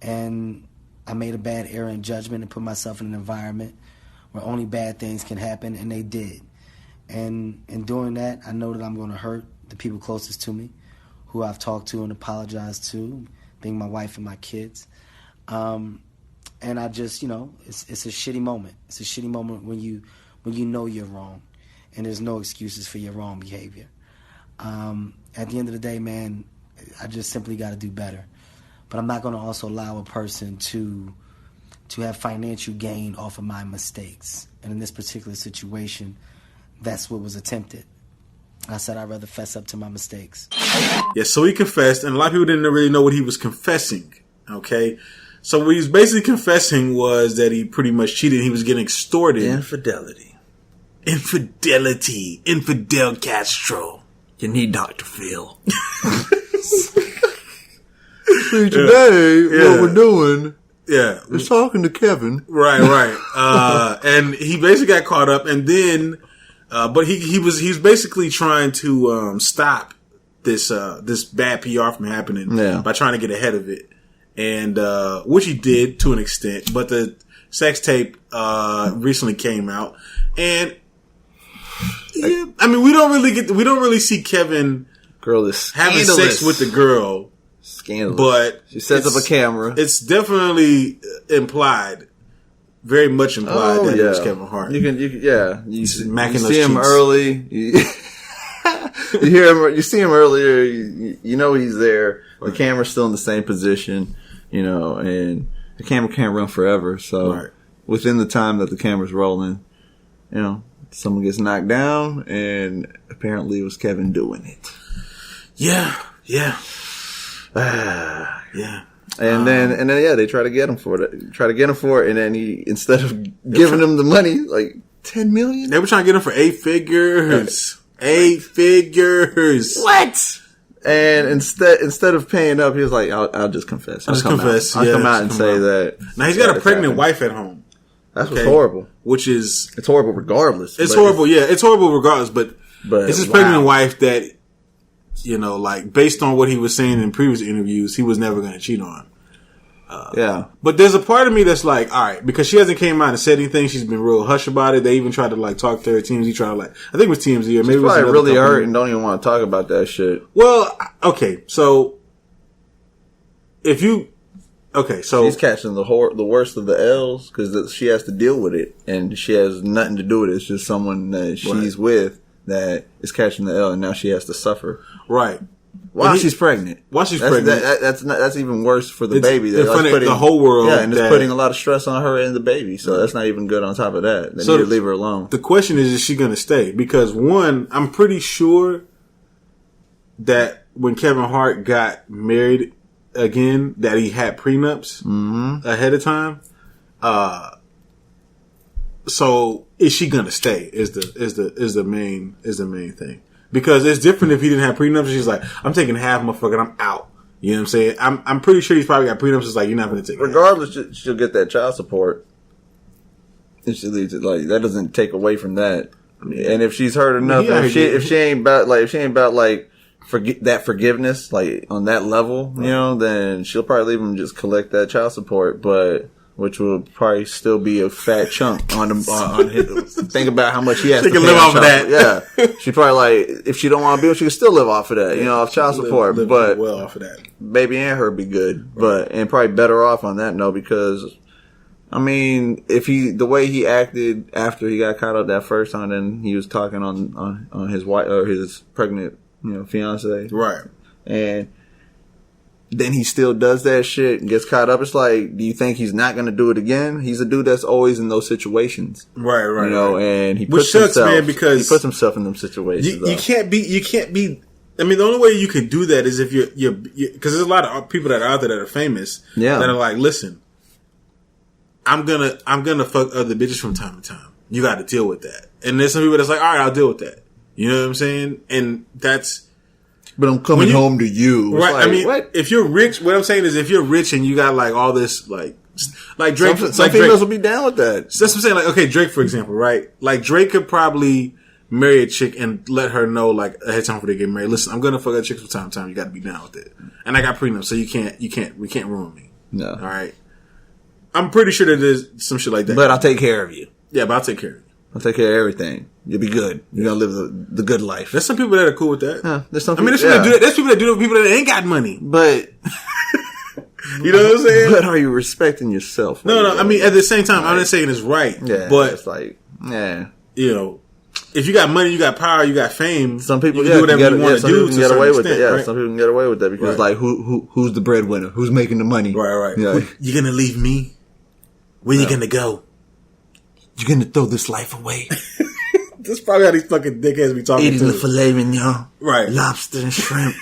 And I made a bad error in judgment and put myself in an environment where only bad things can happen, and they did. And in doing that, I know that I'm going to hurt the people closest to me, who I've talked to and apologized to, being my wife and my kids. And I just, it's a shitty moment. It's a shitty moment when you know you're wrong, and there's no excuses for your wrong behavior. At the end of the day, man, I just simply got to do better. But I'm not going to also allow a person to have financial gain off of my mistakes. And in this particular situation, that's what was attempted. I said I'd rather fess up to my mistakes. Yeah, so he confessed, and a lot of people didn't really know what he was confessing, okay? So what he was basically confessing was that he pretty much cheated. He was getting extorted. Infidelity. Infidel Castro. You need Dr. Phil. See, today, what we're doing is talking to Kevin. Right. And he basically got caught up, and then, but he was basically trying to stop this bad PR from happening by trying to get ahead of it, and which he did to an extent. But the sex tape recently came out, and yeah, I mean we don't really see Kevin having sex with the girl. Scandalous. But she sets up a camera. It's definitely implied, very much implied that it was Kevin Hart. You see him cheeks. early. You hear him. You see him earlier. You know he's there. The camera's still in the same position. And the camera can't run forever. So within the time that the camera's rolling, someone gets knocked down, and apparently it was Kevin doing it. Yeah. And then they try to get him for it. And then he, instead of giving him the money, like $10 million, they were trying to get him for 8 figures. 8 figures. What? And instead of paying up, he was like, "I'll just confess. I'll come out and say that." Now he's got a pregnant wife at home. That's what's horrible. It's horrible regardless. It's horrible. It's horrible regardless. But it's his pregnant wife that, based on what he was saying in previous interviews, he was never going to cheat on. But there's a part of me that's like, all right, because she hasn't came out and said anything. She's been real hush about it. They even tried to talk to her. TMZ tried to I think it was TMZ or maybe she's it was probably really company. hurt and don't even want to talk about that shit. Well, okay, so she's catching the worst of the L's because she has to deal with it, and she has nothing to do with it. It's just someone that she's with that is catching the L, and now she has to suffer. Right. While she's pregnant. That's even worse for the baby. That's putting the whole world. Yeah, and it's putting a lot of stress on her and the baby. So that's not even good on top of that. They need to leave her alone. The question is she going to stay? Because one, I'm pretty sure that when Kevin Hart got married again, that he had prenups ahead of time. So is she going to stay? Is the main thing. Because it's different if he didn't have prenups. She's like, I'm taking half, motherfucker, I'm out. You know what I'm saying? I'm pretty sure he's probably got prenups. It's like, you're not going to take it. Regardless, she'll get that child support. If she leaves it, that doesn't take away from that. And if she's hurt enough, if she ain't about that forgiveness, on that level, then she'll probably leave him just collect that child support, which will probably still be a fat chunk on his. Think about how much he has to pay. She can live off of that. Yeah. She probably if she don't want to be, she can still live off of that, off child support. But well off of that. Baby and her be good. Right. And probably better off on that note because, the way he acted after he got caught up that first time, then he was talking on his wife or his pregnant, fiance. Right. And then he still does that shit and gets caught up. It's like, do you think he's not going to do it again? He's a dude that's always in those situations. Right. And he puts himself in them situations. You can't be, the only way you can do that is if you're because there's a lot of people that are out there that are famous that are like, listen, I'm gonna fuck other bitches from time to time. You got to deal with that. And there's some people that's like, all right, I'll deal with that. You know what I'm saying? And that's, but I'm coming home to you. Right. What? If you're rich, what I'm saying is if you're rich and you got all this, like Drake. Some females will be down with that. So that's what I'm saying. Okay, Drake, for example, right? Drake could probably marry a chick and let her know, ahead of time before they get married. Listen, I'm going to fuck that chick from time to time. You got to be down with it. And I got prenup, so we can't ruin me. No. All right. I'm pretty sure that there's some shit like that. But I'll take care of you. Yeah, but I'll take care of you. I'll take care of everything. You'll be good. You're gonna live the good life. There's some people that are cool with that. There's some. There's people that do that. There's people that do it with people that ain't got money. But you know what I'm saying? But are you respecting yourself? No. I mean, at the same time, I'm not saying it's right. Yeah, but it's like, yeah. You know, if you got money, you got power, you got fame. Some people you can do whatever you want to do. Some people can get away with it. Yeah, right? some people can get away with that because, like, who's the breadwinner? Who's making the money? Right. Yeah. You gonna leave me? Where you gonna go? You're gonna throw this life away. That's probably how these fucking dickheads be talking. Eating the filet mignon, right? Lobster and shrimp,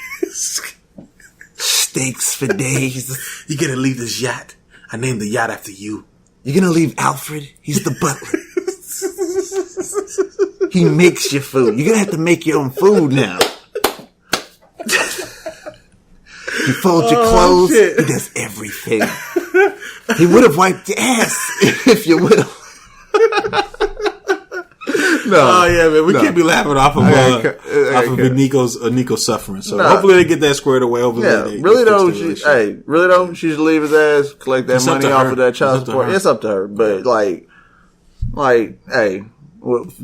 steaks for days. You gonna leave this yacht? I named the yacht after you. You're gonna leave Alfred? He's the butler. He makes your food. You're gonna have to make your own food now. He folds your clothes. Shit. He does everything. He would have wiped your ass if you would have. No. Oh yeah, man. We can't be laughing off of Nico's suffering. So hopefully they get that squared away over there. Really though, she should leave his ass, collect that money off of that child support. It's up to her. But hey,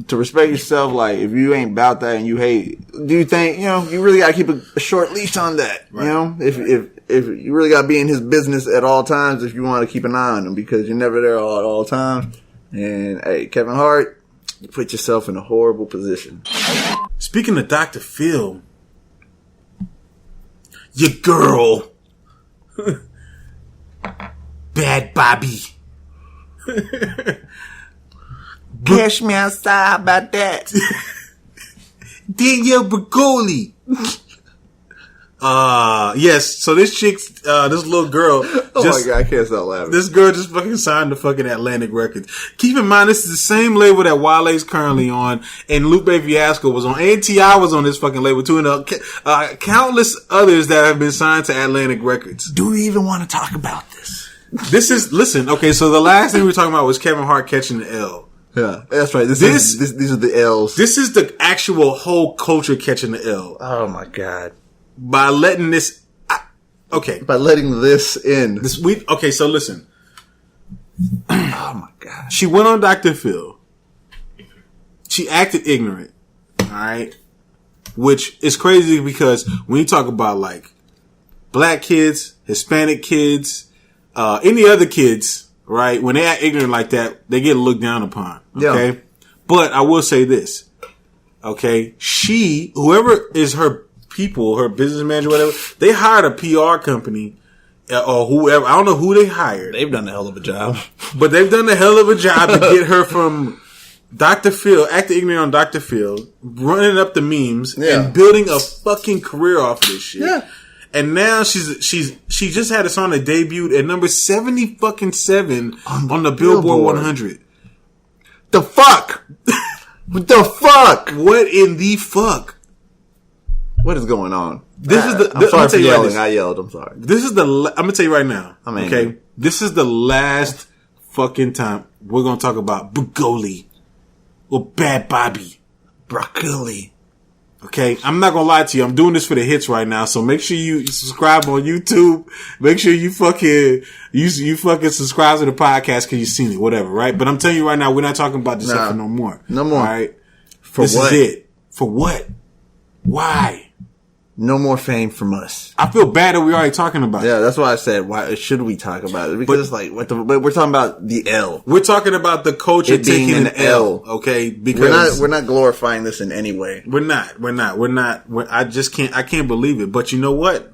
to respect yourself, like if you ain't about that and you hate, do you think you really gotta keep a short leash on that? Right. If you really gotta be in his business at all times, if you want to keep an eye on him, because you're never there at all times. And hey, Kevin Hart, you put yourself in a horrible position. Speaking of Dr. Phil, your girl, Bad Bobby. Cash me outside about that. Danielle Bergoli. Yes. So this chick, this little girl. Oh my God, I can't stop laughing. This girl just fucking signed to fucking Atlantic Records. Keep in mind, this is the same label that Wale's currently on, and Lupe Fiasco was on, and T.I. was on this fucking label too, and countless others that have been signed to Atlantic Records. Do we even want to talk about this? Listen, okay, so the last thing we were talking about was Kevin Hart catching the L. Yeah, that's right. These are the L's. This is the actual whole culture catching the L. Oh my God. By letting this, by letting this in. Okay, so listen. Oh my God. She went on Dr. Phil. She acted ignorant. Alright? Which is crazy because when you talk about like black kids, Hispanic kids, any other kids, right? When they act ignorant like that, they get looked down upon. Okay? Yeah. But I will say this. Okay? Whoever is her people, her business manager, whatever, they hired a PR company or whoever. I don't know who they hired. They've done a hell of a job. But they've done a hell of a job to get her from Dr. Phil, acting ignorant on Dr. Phil, running up the memes, and building a fucking career off of this shit. Yeah. And now she just had a song that debuted at number 77 on the Billboard 100. The fuck? What the fuck? What in the fuck? What is going on? I'm sorry for yelling. I yelled. I'm sorry. I'm gonna tell you right now. Okay, this is the last fucking time we're gonna talk about Bergoli or Bad Bobby. Broccoli. Okay, I'm not gonna lie to you. I'm doing this for the hits right now, so make sure you subscribe on YouTube. Make sure you fucking subscribe to the podcast because you've seen it, whatever, right? But I'm telling you right now, we're not talking about this stuff for no more. No more. All right. This is it. For what? Why? No more fame from us. I feel bad that we're already talking about it. Yeah, that's why I said, why should we talk about it? Because it's like, but we're talking about the L. We're talking about the culture taking an L. Okay, because we're not glorifying this in any way. We're not. I can't believe it. But you know what?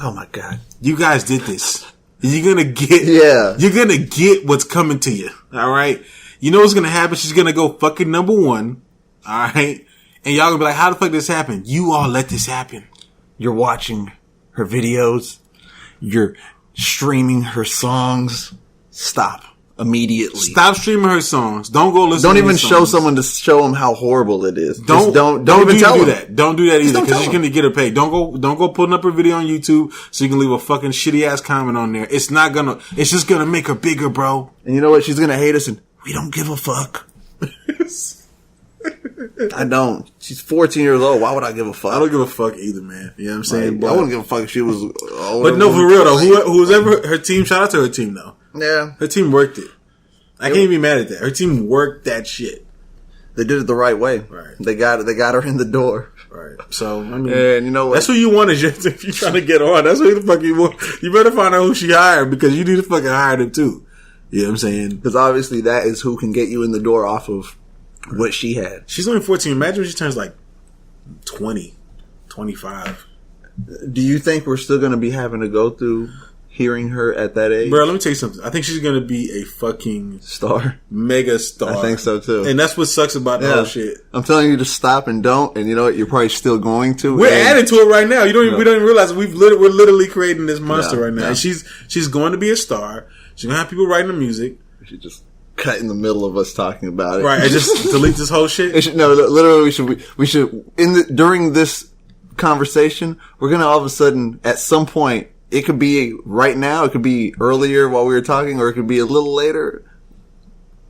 Oh my God. You guys did this. You're gonna get what's coming to you. All right. You know what's gonna happen? She's gonna go fucking number 1. All right. And y'all gonna be like, how the fuck this happened? You all let this happen. You're watching her videos. You're streaming her songs. Stop immediately. Stop streaming her songs. Don't go listen. Don't even show someone to show them how horrible it is. Don't even tell them that. Don't do that either because she's gonna get her paid. Don't go putting up her video on YouTube so you can leave a fucking shitty ass comment on there. It's just gonna make her bigger, bro. And you know what? She's gonna hate us, and we don't give a fuck. I don't. She's 14 years old. Why would I give a fuck? I don't give a fuck either, man. You know what I'm saying? I wouldn't give a fuck if she was older. But no, for real though. Whoever her team, shout out to her team though. Yeah. Her team worked it. I can't be mad at that. Her team worked that shit. They did it the right way. Right. They got her in the door. Right. So, I mean, and you know what? That's who you want if you're trying to get on. That's who the fuck you want. You better find out who she hired because you need to fucking hire them too. You know what I'm saying? Because obviously that is who can get you in the door off of what she had. She's only 14. Imagine when she turns like 20, 25. Do you think we're still going to be having to go through hearing her at that age? Bro, let me tell you something. I think she's going to be a fucking star. Mega star. I think so too. And that's what sucks about the whole shit. I'm telling you to stop and don't, and you know what? You're probably still going to. We're adding to it right now. We don't even realize we're literally creating this monster right now. Yeah. And she's going to be a star. She's going to have people writing the music. We should just cut in the middle of us talking about it. Right, and just delete this whole shit. Literally, we should during this conversation, we're gonna all of a sudden at some point. It could be right now. It could be earlier while we were talking, or it could be a little later.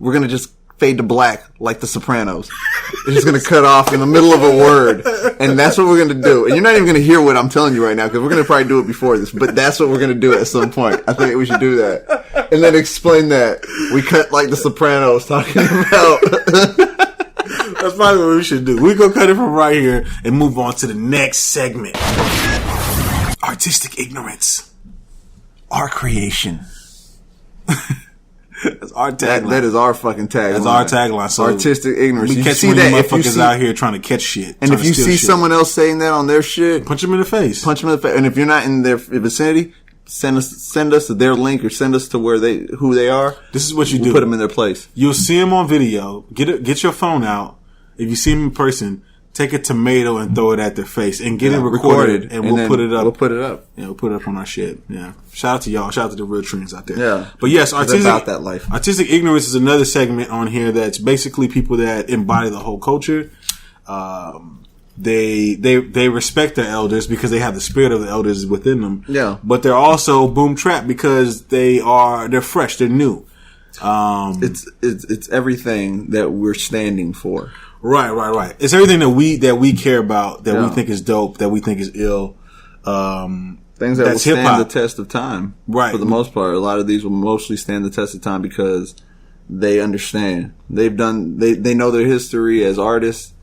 We're gonna just fade to black like The Sopranos. It's just gonna cut off in the middle of a word, and that's what we're gonna do. And you're not even gonna hear what I'm telling you right now because we're gonna probably do it before this. But that's what we're gonna do at some point. I think we should do that, and then explain that we cut like The Sopranos talking about. That's probably what we should do. We're gonna cut it from right here and move on to the next segment. Artistic ignorance. Our creation. That's our tagline. That is our fucking tagline. That's our tagline. So artistic ignorance. We catch one of you motherfuckers out here trying to catch shit. And if you see someone else saying that on their shit, punch them in the face. And if you're not in their vicinity, send us to their link or send us to who they are. This is what you do. Put them in their place. You'll see them on video. Get your phone out. If you see them in person, take a tomato and throw it at their face and get it recorded and we'll put it up. We'll put it up. Yeah, we'll put it up on our shit. Yeah. Shout out to y'all. Shout out to the real trends out there. Yeah. But yes, about that life. Artistic ignorance is another segment on here that's basically people that embody the whole culture. They respect their elders because they have the spirit of the elders within them. Yeah. But they're also boom trapped because they're fresh, they're new. It's everything that we're standing for. Right. It's everything that we care about, that we think is dope, that we think is ill. Things that will stand the test of time. Right. For the most part, a lot of these will mostly stand the test of time because they understand. They know their history as artists,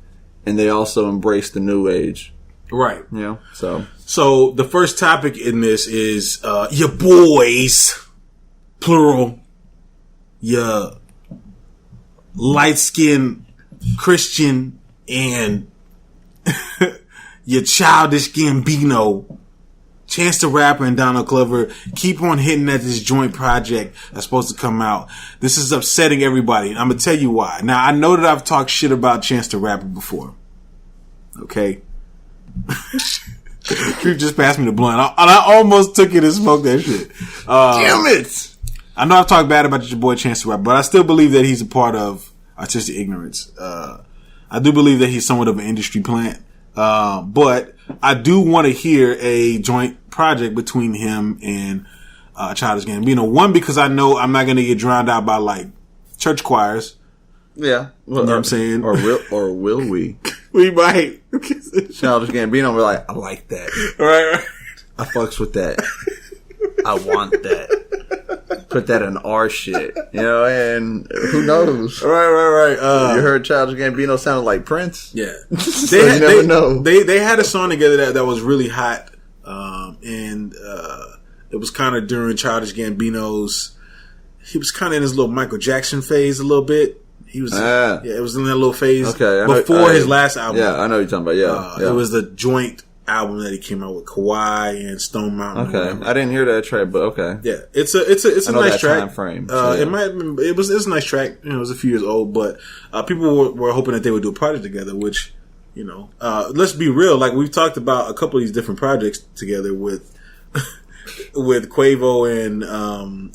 and they also embrace the new age. Right. You know, so the first topic in this is your boys, plural, your light-skinned Christian and your childish Gambino, Chance the Rapper and Donald Glover keep on hitting at this joint project that's supposed to come out. This is upsetting everybody. I'm going to tell you why. Now, I know that I've talked shit about Chance the Rapper before. Okay? Truth just passed me the blunt. I almost took it and smoked that shit. Damn it! I know I've talked bad about your boy Chance the Rapper, but I still believe that he's a part of artistic ignorance. I do believe that he's somewhat of an industry plant. But I do want to hear a joint project between him and Childish Gambino. One, because I know I'm not going to get drowned out by like church choirs. Yeah. Well, you know what I'm saying? Or will we? We might. Childish Gambino, we're like, I like that. Right. I fucks with that. I want that. Put that in our shit, you know, and who knows? Right. You heard Childish Gambino sounded like Prince? Yeah. So you never know. They had a song together that was really hot, and it was kind of during Childish Gambino's, he was kind of in his little Michael Jackson phase a little bit. He was, it was in that little phase before his last album. Yeah, I know what you're talking about. Yeah. It was the joint album that he came out with Kawhi and Stone Mountain. Okay, I didn't hear that track, but okay. Yeah, it's a nice track. Time frame. It might have been, it was a nice track. You know, it was a few years old, but people were hoping that they would do a project together. Which, you know, let's be real. Like we've talked about a couple of these different projects together with Quavo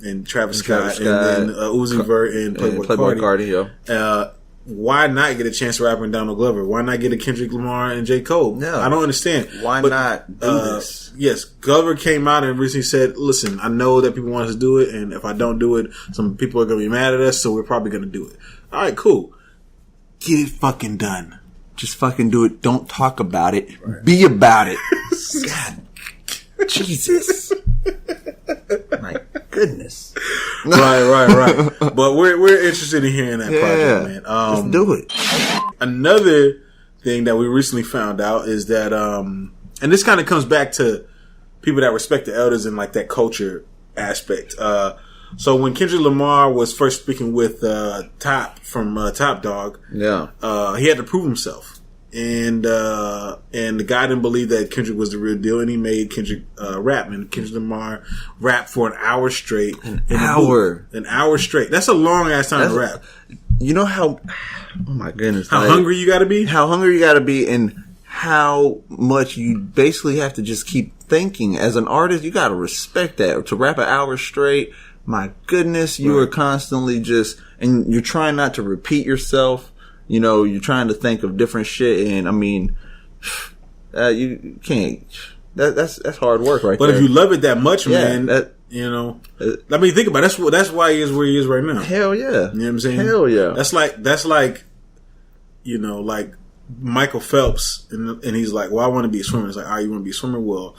and Travis Scott, and then Uzi Vert and Playboi Carti. Why not get a Chance the Rapper and Donald Glover? Why not get a Kendrick Lamar and J. Cole? No. I don't understand. Why not do this? Yes, Glover came out and recently said, listen, I know that people want us to do it, and if I don't do it, some people are going to be mad at us, so we're probably going to do it. All right, cool. Get it fucking done. Just fucking do it. Don't talk about it. Right. Be about it. God. Jesus. My goodness. Right. But we're interested in hearing that project, man. Let's do it. Another thing that we recently found out is that, and this kind of comes back to people that respect the elders and like that culture aspect. So when Kendrick Lamar was first speaking with Top from Top Dog, he had to prove himself. And the guy didn't believe that Kendrick was the real deal, and he made Kendrick rap. And Kendrick Lamar rapped for an hour straight. An hour straight. That's a long ass time to rap. You know how? Oh my goodness! How hungry you got to be? How hungry you got to be, and how much you basically have to just keep thinking. As an artist, you got to respect that. To rap an hour straight, my goodness, you are constantly just, and you're trying not to repeat yourself. You know, you're trying to think of different shit, and I mean, you can't. That's hard work, right? But there. if you love it that much, man, you know, I mean, think about it. That's why he is where he is right now. Hell yeah, you know what I'm saying? Hell yeah. That's like, you know, like Michael Phelps, and he's like, well, I want to be a swimmer. It's like, all right, you want to be a swimmer? Well,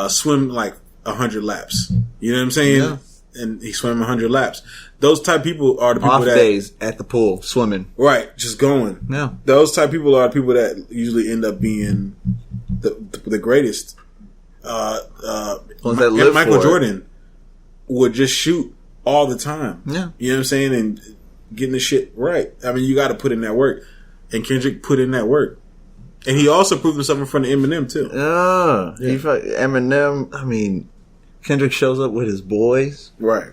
swim like 100 laps. You know what I'm saying? Yeah. And he swam 100 laps. Those type of people are the people off that days at the pool swimming, right? Just going. Yeah. Those type of people are the people that usually end up being the greatest. Michael Jordan would just shoot all the time. Yeah. You know what I'm saying? And getting the shit right. I mean, you got to put in that work. And Kendrick put in that work. And he also proved himself in front of Eminem too. Eminem. I mean, Kendrick shows up with his boys, right?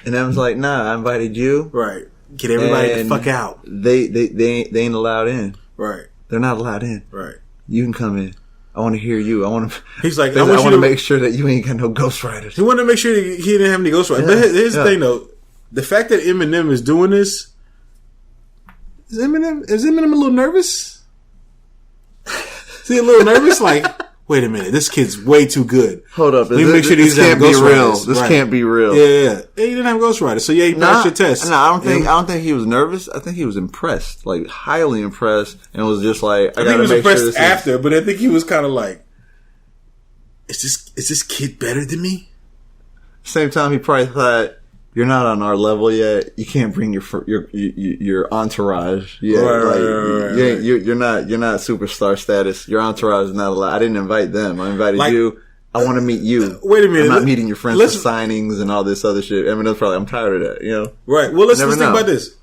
And Eminem's like, "Nah, I invited you, right? Get everybody the fuck out. They ain't allowed in, right? They're not allowed in, right? You can come in. I want to hear you. I want to." He's like, I want to make sure that you ain't got no ghostwriters. He wanted to make sure that he didn't have any ghostwriters. Yeah. But here's the thing, though: the fact that Eminem is doing this, is Eminem a little nervous? Is he a little nervous? Like, wait a minute, this kid's way too good. Hold up, let me make sure these can't be real. This can't be real. Yeah, he didn't have ghostwriters, so he passed your test. No, I don't think he was nervous. I think he was impressed, like highly impressed, and was just like, I think he was impressed after, but I think he was kind of like, is this kid better than me? Same time, he probably thought, you're not on our level yet. You can't bring your entourage yet. Right. You're not superstar status. Your entourage is not allowed. I didn't invite them. I invited you. I want to meet you. Wait a minute. I'm not meeting your friends for signings and all this other shit. Eminem's probably, I'm tired of that. You know. Right. Well, let's think about this.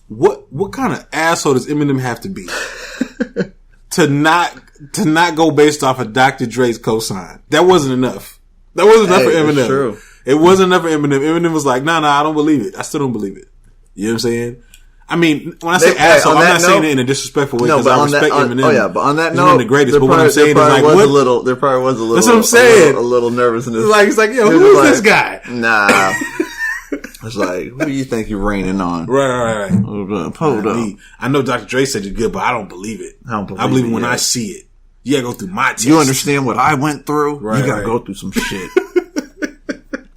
What kind of asshole does Eminem have to be to not go based off of Dr. Dre's cosign? That wasn't enough. That wasn't enough for Eminem. It's true. It wasn't enough for Eminem. Eminem was like, nah, I don't believe it. I still don't believe it. You know what I'm saying? I mean, when I say asshole, I'm not saying it in a disrespectful way because I respect Eminem. Oh yeah, but on that note, he's one of the greatest. But what I'm saying is like, what? There probably was a little. That's what I'm saying. A little nervousness. He's like, yo, who's this guy? Nah. It's like, who do you think you're raining on? Right. Hold up. I know Dr. Dre said you're good, but I don't believe it. I believe it when I see it. You gotta go through my test. You understand what I went through? Right, you gotta go through some shit.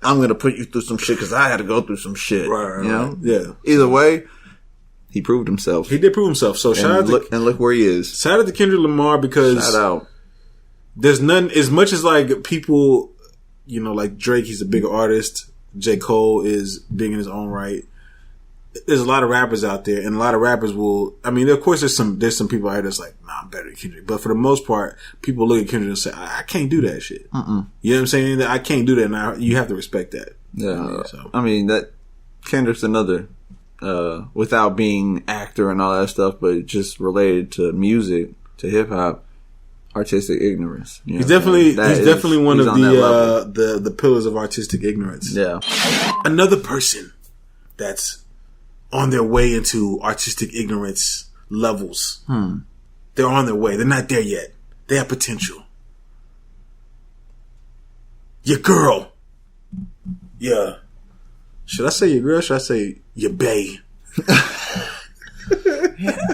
I'm gonna put you through some shit because I had to go through some shit. Right. You know? Yeah. Either way, he proved himself. He did prove himself. So look where he is. Shout out to Kendrick Lamar because shout out. There's none as much as like people, you know, like Drake. He's a bigger artist. J. Cole is big in his own right. There's a lot of rappers out there, and a lot of rappers will. I mean, of course, there's some people out there that's like, nah, I'm better than Kendrick. But for the most part, people look at Kendrick and say, I can't do that shit. You know what I'm saying? I can't do that. Now you have to respect that. Yeah, I mean that Kendrick's another, without being actor and all that stuff, but just related to music, to hip hop, artistic ignorance. He's definitely one of the pillars of artistic ignorance. Yeah, another person that's on their way into artistic ignorance levels. They're on their way. They're not there yet. They have potential. Your girl. Yeah. Should I say your girl? Should I say your bae?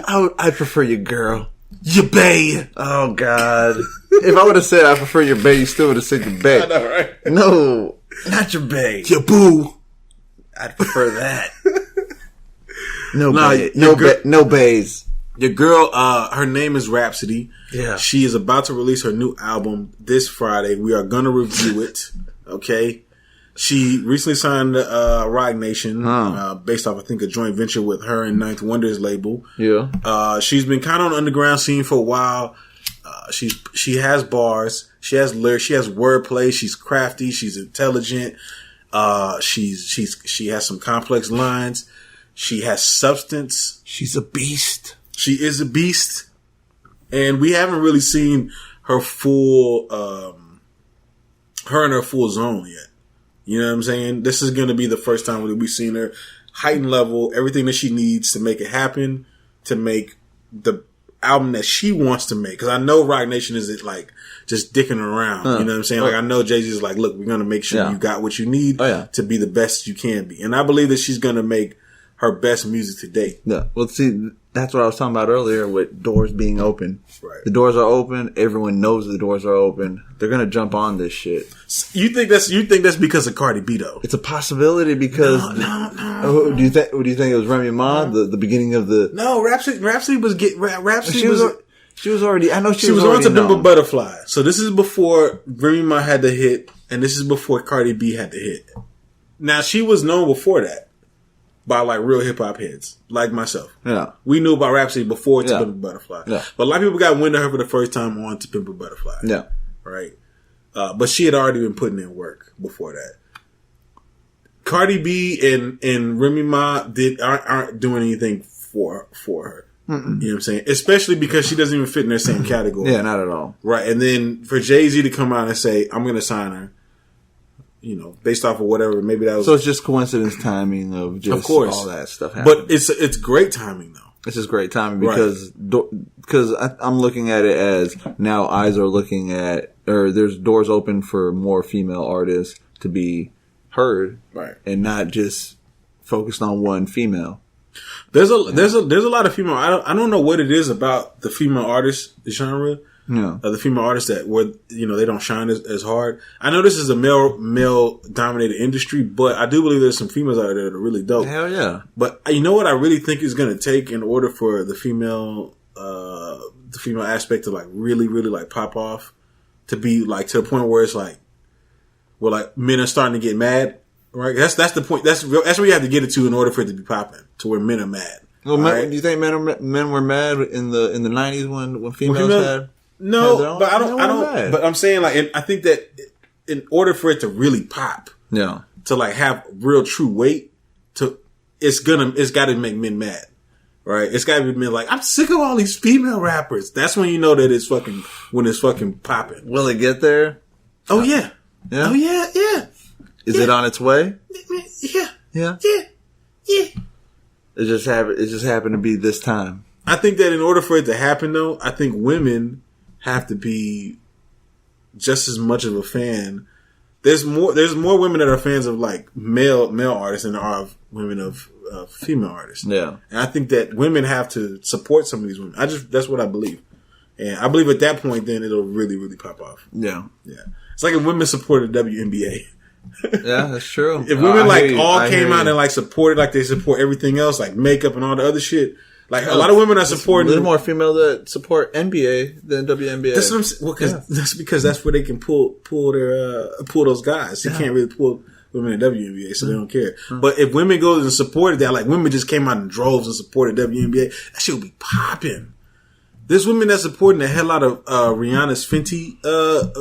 I prefer your girl. Your bae. Oh God! If I would have said I prefer your bae, you still would have said your bae. I know, right? No, not your bae. Your boo. I'd prefer that. No baes. Your girl, her name is Rhapsody. Yeah. She is about to release her new album this Friday. We are gonna review it. Okay. She recently signed Rock Nation, based off, I think, a joint venture with her and Ninth Wonder's label. Yeah. She's been kind of on the underground scene for a while. She has bars. She has lyrics. She has wordplay. She's crafty. She's intelligent. She has some complex lines. She has substance. She's a beast. She is a beast. And we haven't really seen her full, her in her full zone yet. You know what I'm saying? This is going to be the first time that we've seen her heightened level, everything that she needs to make it happen, to make the album that she wants to make. Because I know Rock Nation isn't like just dicking around. You know what I'm saying? Like, I know Jay-Z is like, look, we're going to make sure you got what you need to be the best you can be. And I believe that she's going to make her best music to date. Yeah. Well, see, that's what I was talking about earlier with doors being open. Right. The doors are open. Everyone knows the doors are open. They're going to jump on this shit. You think that's because of Cardi B though? It's a possibility because No. Do you think it was Remy Ma, the beginning of the? No, Rhapsody was She was already. I know she was on to Pimp a Butterfly. So this is before Remy Ma had the hit, and this is before Cardi B had the hit. Now she was known before that by like real hip hop heads like myself. Yeah, we knew about Rhapsody before To Pimp a Butterfly. Yeah, but a lot of people got wind of her for the first time on To Pimp a Butterfly. Yeah, right. But she had already been putting in work before that. Cardi B and Remy Ma aren't doing anything for her. You know what I'm saying? Especially because she doesn't even fit in their same category. Yeah, not at all. Right. And then for Jay-Z to come out and say, I'm going to sign her, you know, based off of whatever, maybe that was. So it's just coincidence timing of just all that stuff happening. But it's great timing though. It's just great timing because I'm looking at it as now eyes are looking at, or there's doors open for more female artists to be heard. Right. And not just focused on one female. There's a lot of female. I don't know what it is about the female artist genre. Yeah. The female artists that they don't shine as hard. I know this is a male dominated industry, but I do believe there's some females out there that are really dope. Hell yeah. But you know what I really think is going to take in order for the female aspect to like really like pop off, to be like to the point where it's like, well, like men are starting to get mad. Right, that's the point. That's where you have to get it to in order for it to be popping, to where men are mad. Well, do you think men were mad in the 90s when females had? No, but I don't. But I'm saying like, I think that in order for it to really pop, to like have real true weight, it's got to make men mad, right? It's got to be men like, I'm sick of all these female rappers. That's when you know that it's fucking popping. Will it get there? Oh yeah. Oh yeah. Is it on its way? Yeah. It just happened to be this time. I think that in order for it to happen, though, I think women have to be just as much of a fan. There's more women that are fans of like male artists than there are of women of female artists. Yeah, and I think that women have to support some of these women. That's what I believe, and I believe at that point, then it'll really pop off. Yeah. It's like if women supported WNBA. Yeah, that's true. If women came out and like supported like they support everything else, like makeup and all the other shit, like a lot of women are supporting. There's more females that support NBA than WNBA. That's what I'm saying. Well, that's because that's where they can pull those guys. You can't really pull women in WNBA, so they don't care. But if women go and supported that, like women just came out in droves and supported WNBA, that shit would be popping. There's women that's supporting the hell out of Rihanna's Fenty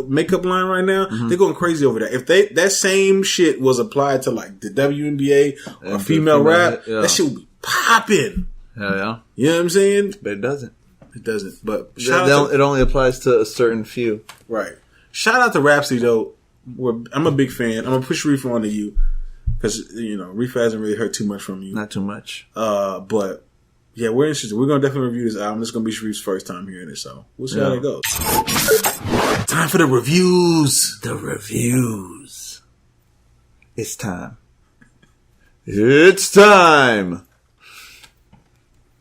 makeup line right now. They're going crazy over that. If that same shit was applied to like the WNBA or female rap, that shit would be popping. Hell yeah. You know what I'm saying? But it doesn't. It doesn't. But it only applies to a certain few. Right. Shout out to Rhapsody though. I'm a big fan. I'm gonna push Riffa onto you because Riffa hasn't really heard too much from you. Not too much. But. Yeah, we're interested. We're going to definitely review this album. This is going to be Sharif's first time hearing it, so we'll see how that goes. Time for the reviews. The reviews. It's time. It's time.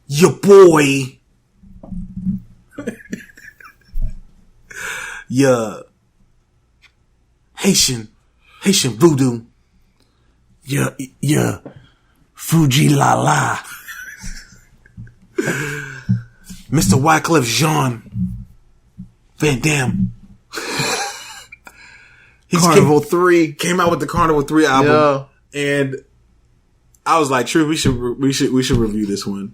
Your boy. Your Haitian voodoo. Your Fuji La La. Mr. Wyclef Jean Van Damme. Carnival 3 came out with the Carnival 3 album, and I was like, "True, we should review this one."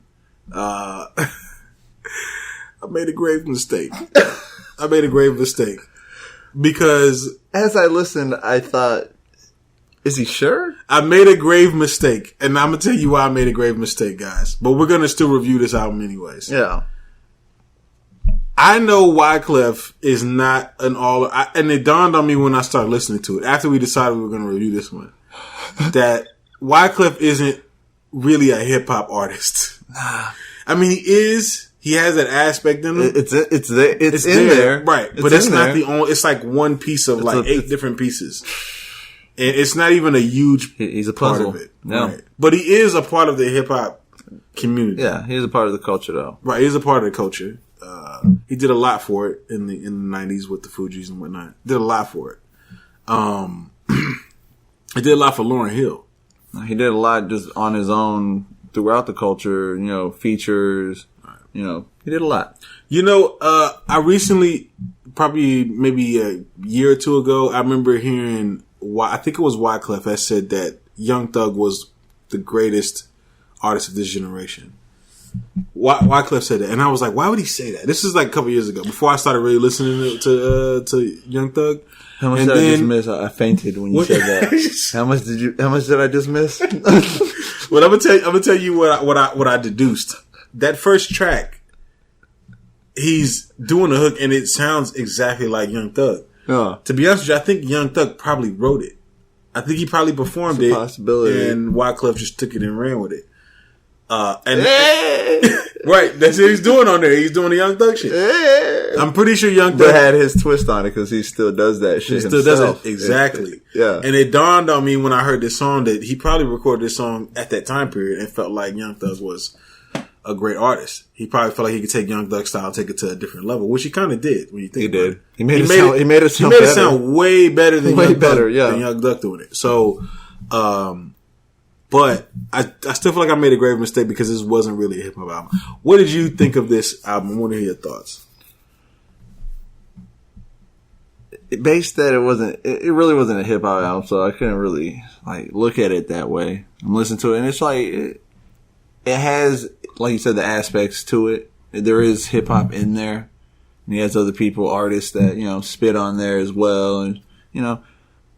I made a grave mistake. Because as I listened, I thought, "Is he sure?" I made a grave mistake, and I'm gonna tell you why I made a grave mistake, guys. But we're gonna still review this album anyways. Yeah. I know Wyclef is not an and it dawned on me when I started listening to it, after we decided we were going to review this one, that Wyclef isn't really a hip-hop artist. I mean, he has that aspect in him. It's in there. Right. But it's not the only, it's like one piece of like 8 different pieces. And it's not even a huge he's a part puzzle. of it. Yeah. Right. But he is a part of the hip-hop community. Yeah, he's a part of the culture though. Right, he's a part of the culture. He did a lot for it in the 90s with the Fugees and whatnot. Did a lot for it. He did a lot for Lauryn Hill. He did a lot just on his own throughout the culture, features, he did a lot. I recently, probably maybe a year or two ago, I remember hearing, I think it was Wyclef that said that Young Thug was the greatest artist of this generation. Wyclef said that, and I was like, why would he say that? This is like a couple years ago, before I started really listening to Young Thug. How much did I just miss? I fainted when you said that. How much did I just miss? Well, I'm gonna tell you what I deduced. That first track, he's doing a hook, and it sounds exactly like Young Thug. To be honest with you, I think Young Thug probably wrote it. I think he probably performed it, possibility. And Wyclef just took it and ran with it. Right, that's what he's doing on there. He's doing the Young Thug shit. I'm pretty sure Young Thug had his twist on it because he still does that shit. He still does it exactly. Yeah, and it dawned on me when I heard this song that he probably recorded this song at that time period and felt like Young Thug was a great artist. He probably felt like he could take Young Thug style, take it to a different level, which he kind of did when you think about it. He made it sound way better than Young Thug doing it. So, but I still feel like I made a grave mistake because this wasn't really a hip hop album. What did you think of this album? I want to hear your thoughts. Based that it really wasn't a hip hop album, so I couldn't really look at it that way. I'm listening to it, and it's it has, like you said, the aspects to it. There is hip hop in there, and he has other artists that spit on there as well, and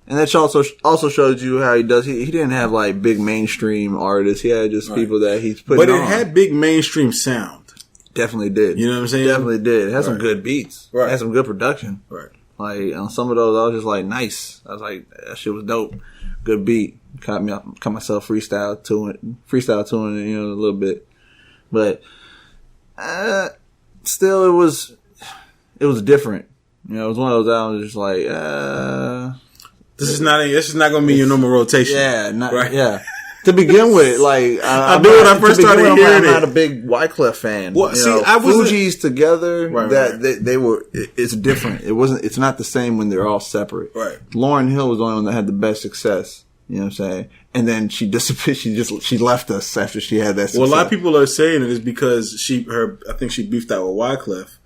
and that also shows you how he does. He didn't have big mainstream artists. He had just people that he's putting on. But it had big mainstream sound. Definitely did. You know what I'm saying? Definitely did. It had some good beats. Right. It had some good production. Right. On some of those, I was just nice. I was like, that shit was dope. Good beat. Caught myself freestyle to it, a little bit. But still, it was different. It was one of those albums just this is not going to be your normal rotation. Yeah, right? Yeah. To begin with, I knew when I first started hearing it. I'm not a big Wyclef fan. Well, I was Fugees together. They were. It's different. It's not the same when they're all separate. Right. Lauryn Hill was the only one that had the best success. You know what I'm saying? And then she disappeared. She left us after she had that success. Well, a lot of people are saying it is because I think she beefed out with Wyclef,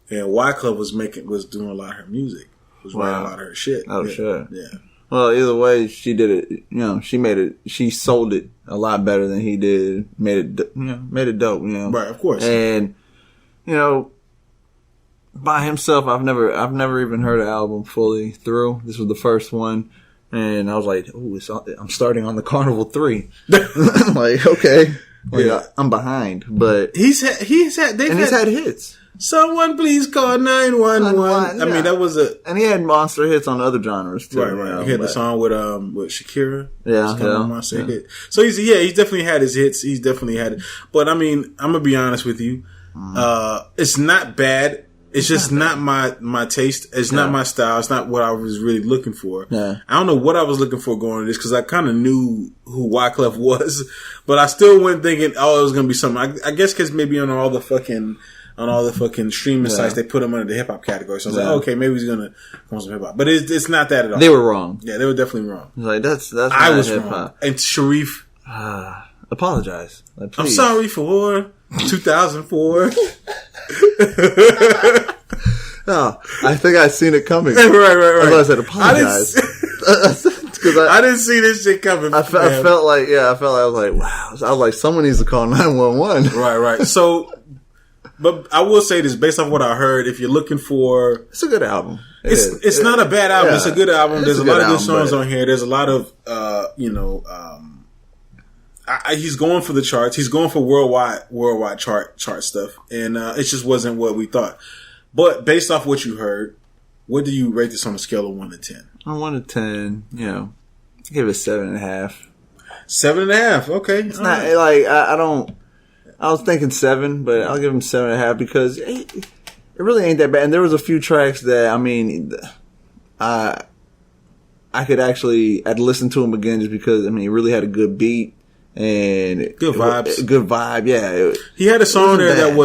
and Wyclef was doing a lot of her music. Was writing a lot of her shit. Oh, sure. Yeah. Well, either way, she did it. She sold it a lot better than he did. Made it dope. Right, of course. And by himself, I've never even heard an album fully through. This was the first one, and I was like, "Ooh, I'm starting on the Carnival 3." Okay, I'm behind, but he's had hits. Someone please call 911. I mean, that was and he had monster hits on other genres too. Right. He had the song with Shakira. Yeah. Hit. So he's definitely had his hits. He's definitely had it. But I mean, I'm gonna be honest with you. It's not bad. It's just not my taste. It's not my style. It's not what I was really looking for. Yeah. I don't know what I was looking for going to this because I kind of knew who Wyclef was, but I still went thinking, oh, it was gonna be something. I guess because maybe on all the fucking streaming sites, they put him under the hip hop category. So I was like, okay, maybe he's gonna come on some hip hop, but it's not that at all. They were wrong. Yeah, they were definitely wrong. That's not I was hip wrong. hop. And Sharif, apologize. I'm sorry for 2004. No, I think I seen it coming. right. I said apologize. I didn't see this shit coming. I felt like I was like, wow. I was like, someone needs to call 911. Right. So, but I will say this based off what I heard. If you're looking for, it's a good album. It's not a bad album. Yeah. It's a good album. There's a lot of good songs on here. There's a lot of, he's going for the charts. He's going for worldwide chart stuff, and it just wasn't what we thought. But based off what you heard, what do you rate this on a scale of 1 to 10? On 1 to 10, I give it 7.5. 7.5. Okay, it's not like I don't. I was thinking 7, but I'll give him 7.5 because it really ain't that bad. And there was a few tracks that I I'd listen to him again just because he really had a good beat. And good vibes. Good vibe, yeah. He had a song there that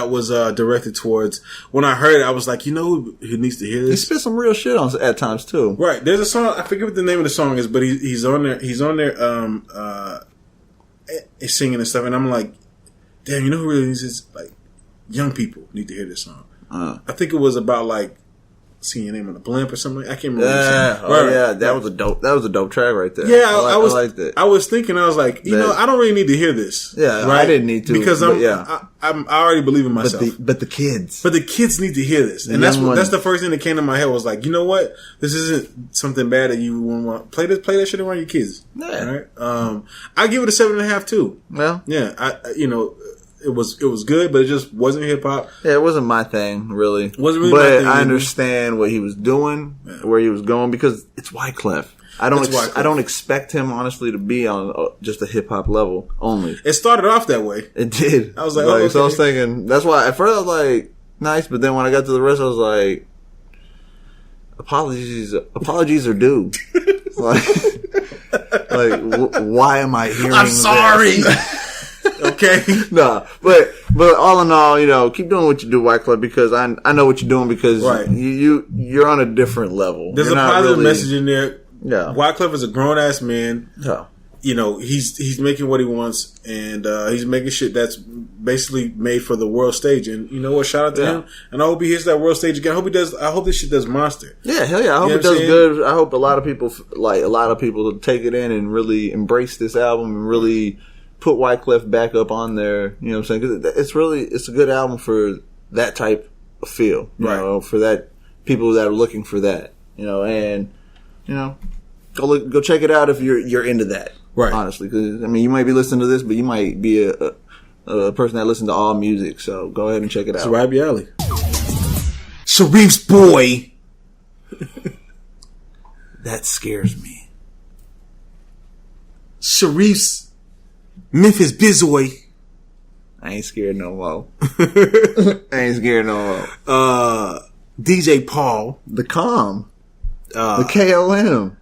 was directed towards. When I heard it, I was like, who needs to hear this? He spit some real shit on at times too. Right. There's a song, I forget what the name of the song is, but he's on there. He's singing and stuff, and I'm like, damn, who really needs this? Like, young people need to hear this song. I think it was about like seeing your name on the blimp or something. I can't remember. Yeah, that was a dope track right there. Yeah, I liked it. I was thinking, I was like, I don't really need to hear this. Yeah, right? I didn't need to because I already believe in myself. But the kids need to hear this, and that's the first thing that came to my head was like, you know what? This isn't something bad that you want to play that shit around your kids. Yeah, right. I give it a 7.5 too. Well, yeah, It was good, but it just wasn't hip hop. Yeah, it wasn't my thing, really. Wasn't really my thing. But I understand what he was doing, where he was going, because it's Wyclef. I don't expect him, honestly, to be on just a hip hop level only. It started off that way. It did. I was like, okay. So I was thinking, that's why at first I was like, nice, but then when I got to the rest, I was like, apologies are due. Why am I hearing? I'm sorry. Okay. No, but all in all, keep doing what you do, Wyclef, because I know what you're doing because you're on a different level. There's a positive message in there. Yeah. Wyclef is a grown ass man. Yeah. He's making what he wants, and he's making shit that's basically made for the world stage. And you know what? Shout out to him. And I hope he hits that world stage again. I hope this shit does monster. Yeah, hell yeah. I hope it does good. I hope a lot of people take it in and really embrace this album and really put Wyclef back up on there. You know what I'm saying? Because it's a good album for that type of feel. You know, for that people that are looking for that. Go check it out if you're into that. Right. Honestly, because you might be listening to this, but you might be a person that listens to all music. So go ahead and check it out. It's right up your alley. Sharif's boy. That scares me. Sharif's Memphis Bizoy. I ain't scared no more. DJ Paul. The Calm. The KLM.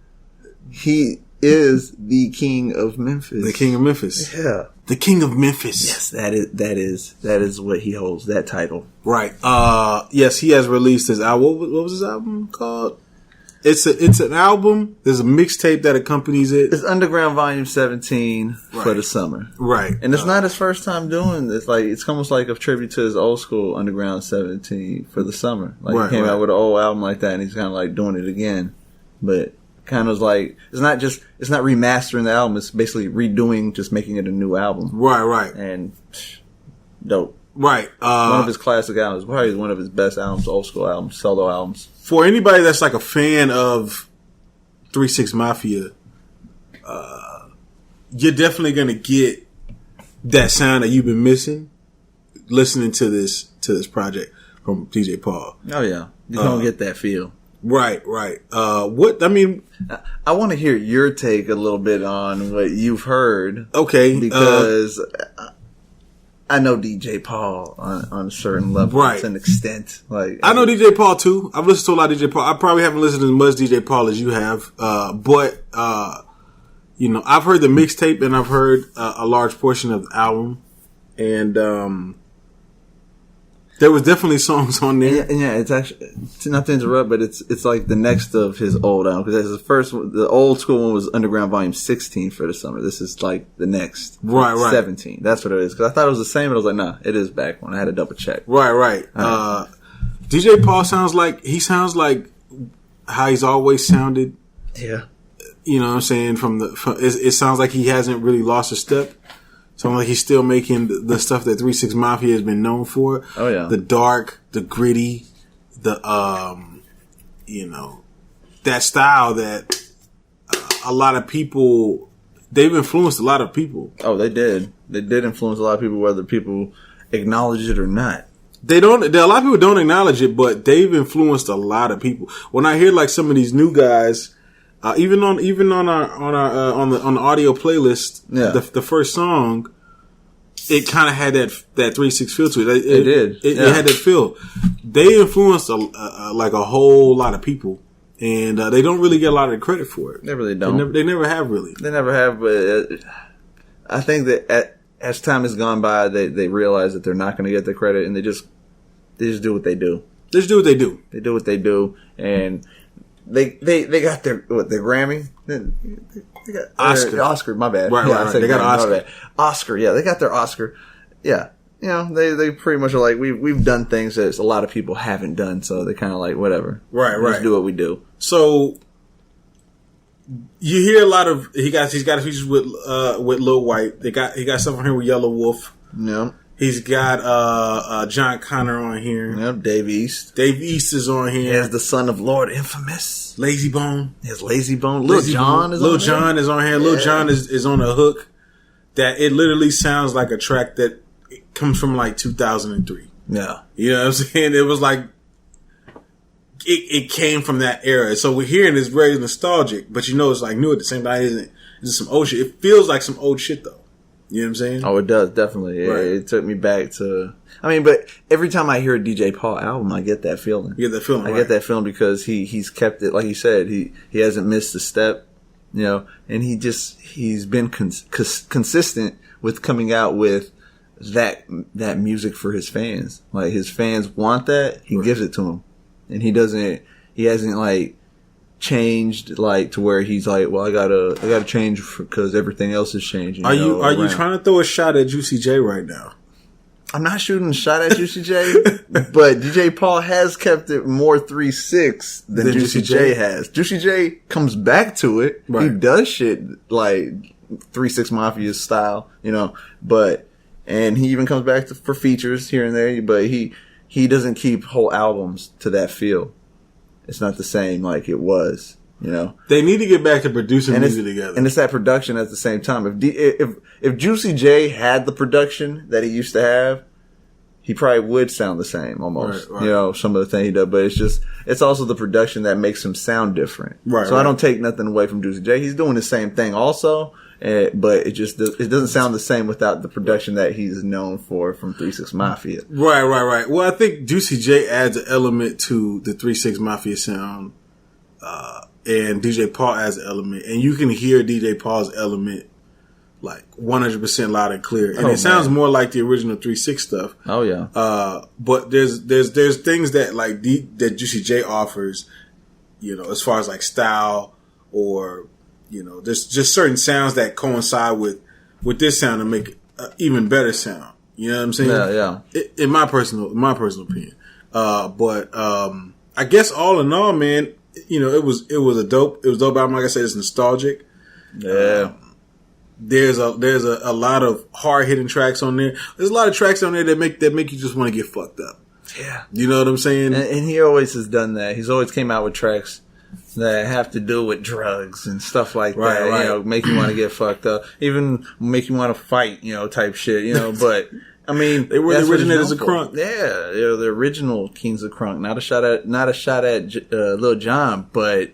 He is the king of Memphis. The king of Memphis. Yeah. The king of Memphis. Yes, that is what he holds, that title. Right. Yes, he has released his album. What was his album called? It's an album. There's a mixtape that accompanies it. It's Underground Volume 17 for the summer. Right. And it's not his first time doing this. It's almost like a tribute to his old school Underground 17 for the summer. He came out with an old album like that, and he's kind of doing it again. But kind of it's not remastering the album. It's basically redoing, just making it a new album. Right. And dope. Right. One of his classic albums. Probably one of his best albums, old school albums, solo albums. For anybody that's a fan of 3 6 Mafia, you're definitely going to get that sound that you've been missing listening to this project from DJ Paul. Oh, yeah. You're going to get that feel. Right. I want to hear your take a little bit on what you've heard. Okay. Because I know DJ Paul on a certain level, right? To an extent, I know DJ Paul too. I've listened to a lot of DJ Paul. I probably haven't listened to as much DJ Paul as you have, but I've heard the mixtape and I've heard a large portion of the album, and there was definitely songs on there. Yeah, it's actually, not to interrupt, but it's like the next of his old album, because the old school one was Underground Volume 16 for the summer. This is the next. Right. 17. That's what it is. Because I thought it was the same, but I was like, nah, it is back one. I had to double check. Right. DJ Paul sounds like how he's always sounded. Yeah. You know what I'm saying? It sounds like he hasn't really lost a step. Sounds like he's still making the stuff that 3-6 Mafia has been known for. Oh yeah. The dark, the gritty, the that style that a lot of people, they've influenced a lot of people. Oh, they did. They did influence a lot of people, whether people acknowledge it or not. A lot of people don't acknowledge it, but they've influenced a lot of people. When I hear like some of these new guys, even on the audio playlist, the first song, it kind of had that 3-6 feel to it. It did. It had that feel. They influenced like a whole lot of people, and they don't really get a lot of credit for it. They really don't. They never have really. They never have. But I think that as time has gone by, they realize that they're not going to get the credit, and they just do what they do. They just do what they do. They do what they do, and they got their Grammy. They got Oscar. My bad. Right. They got Oscar. Oscar. Yeah, they got their Oscar. Yeah, they pretty much are like we've done things that a lot of people haven't done, so they kind of like whatever. Right. Just do what we do. So you hear a lot of he got features with Lil White. He got stuff on here with Yellow Wolf. Yeah. He's got John Connor on here. Yep, Dave East. Dave East is on here. He has the son of Lord Infamous. Lazy Bone. He has Lazy Bone. Lil Jon is on here. Lil Jon is on a hook that it literally sounds like a track that comes from like 2003. Yeah. You know what I'm saying? It was like it came from that era. So we're hearing this very nostalgic, but it's like new at the same time. It's some old shit. It feels like some old shit though. You know what I'm saying? Oh, it does, definitely. Right. It took me back to... but every time I hear a DJ Paul album, I get that feeling. You get that feeling, I get that feeling because he's kept it, like he said, he hasn't missed a step, and he's been consistent with coming out with that music for his fans. Like, his fans want that, he gives it to them. And he hasn't, like, changed like to where he's like, well, I gotta change because everything else is changing. Are you trying to throw a shot at Juicy J right now? I'm not shooting a shot at Juicy J, but DJ Paul has kept it more 3-6 than Juicy J has. Juicy J comes back to it. Right. He does shit like 3-6 Mafia style, and he even comes back for features here and there, but he doesn't keep whole albums to that feel. It's not the same like it was, They need to get back to producing music together. And it's that production at the same time. If Juicy J had the production that he used to have, he probably would sound the same almost. Right. Some of the things he does, but it's also the production that makes him sound different. Right. So I don't take nothing away from Juicy J. He's doing the same thing also, but it doesn't sound the same without the production that he's known for from 3-6 Mafia. Right. Well, I think Juicy J adds an element to the 3-6 Mafia sound, and DJ Paul adds an element, and you can hear DJ Paul's element like 100% loud and clear, and it sounds more like the original 3-6 stuff. Oh yeah. But there's things that like that Juicy J offers, as far as like style or. There's just certain sounds that coincide with this sound to make an even better sound. You know what I'm saying? Yeah. In my personal opinion. But I guess all in all, man, it was a dope album. Like I said, it's nostalgic. Yeah. There's a lot of hard hitting tracks on there. There's a lot of tracks on there that make you just want to get fucked up. Yeah. You know what I'm saying? And he always has done that. He's always came out with tracks that have to do with drugs and stuff like that. Right. Make you want to get fucked up. Even make you want to fight, type shit, But, I mean, they were the originators of crunk. Yeah, they're the original Kings of Crunk. Not a shot at Lil Jon, but,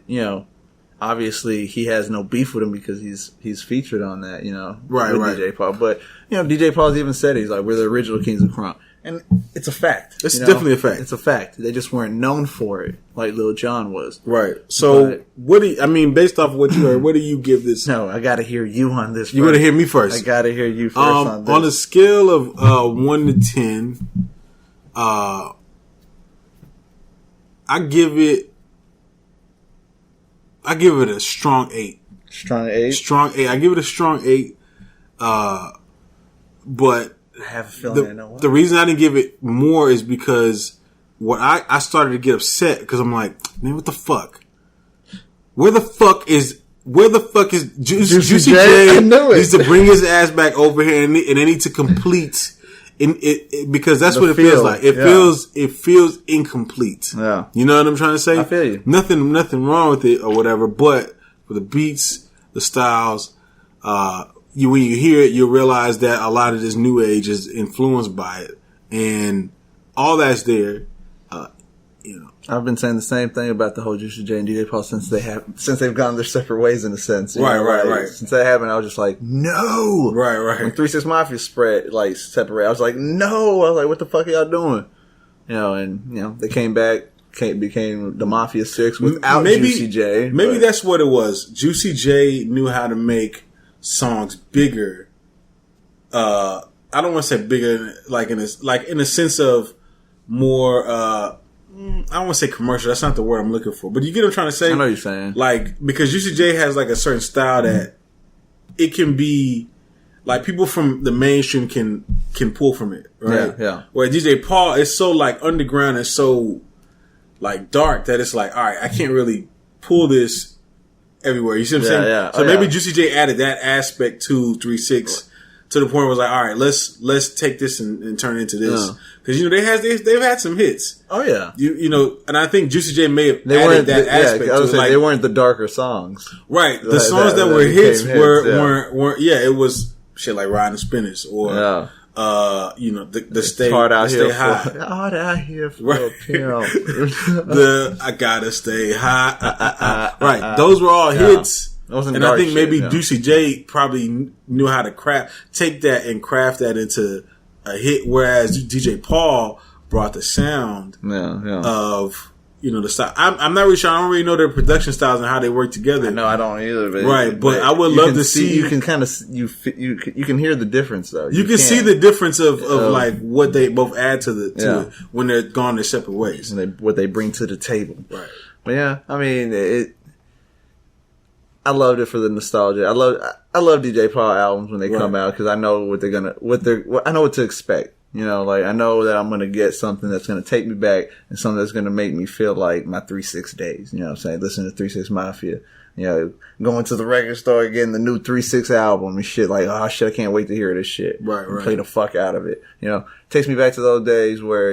obviously he has no beef with him because he's featured on that, right. DJ Paul. But, DJ Paul's even said he's like, we're the original Kings of Crunk. And it's a fact. It's definitely a fact. It's a fact. They just weren't known for it like Lil Jon was. Right. So, based off of what you heard, what do you give this? No, I got to hear you on this first. You want to hear me first? I got to hear you first on this. On a scale of 1 to 10, I give it a strong 8. Strong 8? Strong 8. I give it a strong 8. But I have a feeling I know why. The reason I didn't give it more is because what I started to get upset because I'm like, man, what the fuck? Where the fuck is Juicy J? I knew it. Needs to bring his ass back over here and they need to complete because that's what it feels like. It feels incomplete. Yeah. You know what I'm trying to say? I feel you. Nothing wrong with it or whatever, but for the beats, the styles, when you hear it, you realize that a lot of this new age is influenced by it, and all that's there. I've been saying the same thing about the whole Juicy J and DJ Paul since they've gone their separate ways in a sense. Right. Since that happened, I was just like, no. Right. When 3 6 Mafia separate, I was like, no. I was like, what the fuck are y'all doing? They came back, became the Mafia 6 without Juicy J. Maybe that's what it was. Juicy J knew how to make songs bigger. I don't want to say bigger, like in a sense of more. I don't want to say commercial. That's not the word I'm looking for. But you get what I'm trying to say? I know what you're saying. Like, because Juicy J has like a certain style that it can be like people from the mainstream can pull from it, right? Yeah. Where DJ Paul is so like underground and so like dark that it's like, all right, I can't really pull this everywhere. You see what I'm saying? Yeah. So maybe Juicy J added that aspect to 3 6 to the point where it was like, all right, let's take this and turn it into this. Because they've had some hits. Oh yeah, and I think Juicy J may have added that aspect. I was to it. saying they weren't the darker songs, right? The songs that were hits weren't. Yeah, it was shit like Riding Spinners or the stay hard out here, stay high. Hard out here for right. the I gotta stay high. Right, those were all hits. And I think maybe Juicy J probably knew how to take that and craft that into a hit, whereas DJ Paul brought the sound of the style. I'm not really sure. I don't really know their production styles and how they work together. No, I don't either. But I would love to see. You can kind of you can hear the difference though. You can see the difference of like what they both add to it when they're gone their separate ways and what they bring to the table. Right. But yeah, I mean I loved it for the nostalgia. I love DJ Paul albums when they come out because I know I know what to expect. I know that I'm gonna get something that's gonna take me back and something that's gonna make me feel like my 3 6 days. You know what I'm saying? Listening to 3 6 Mafia. Going to the record store, getting the new 3 6 album and shit. Like, oh shit, I can't wait to hear this shit. Right. Play the fuck out of it. Takes me back to those days where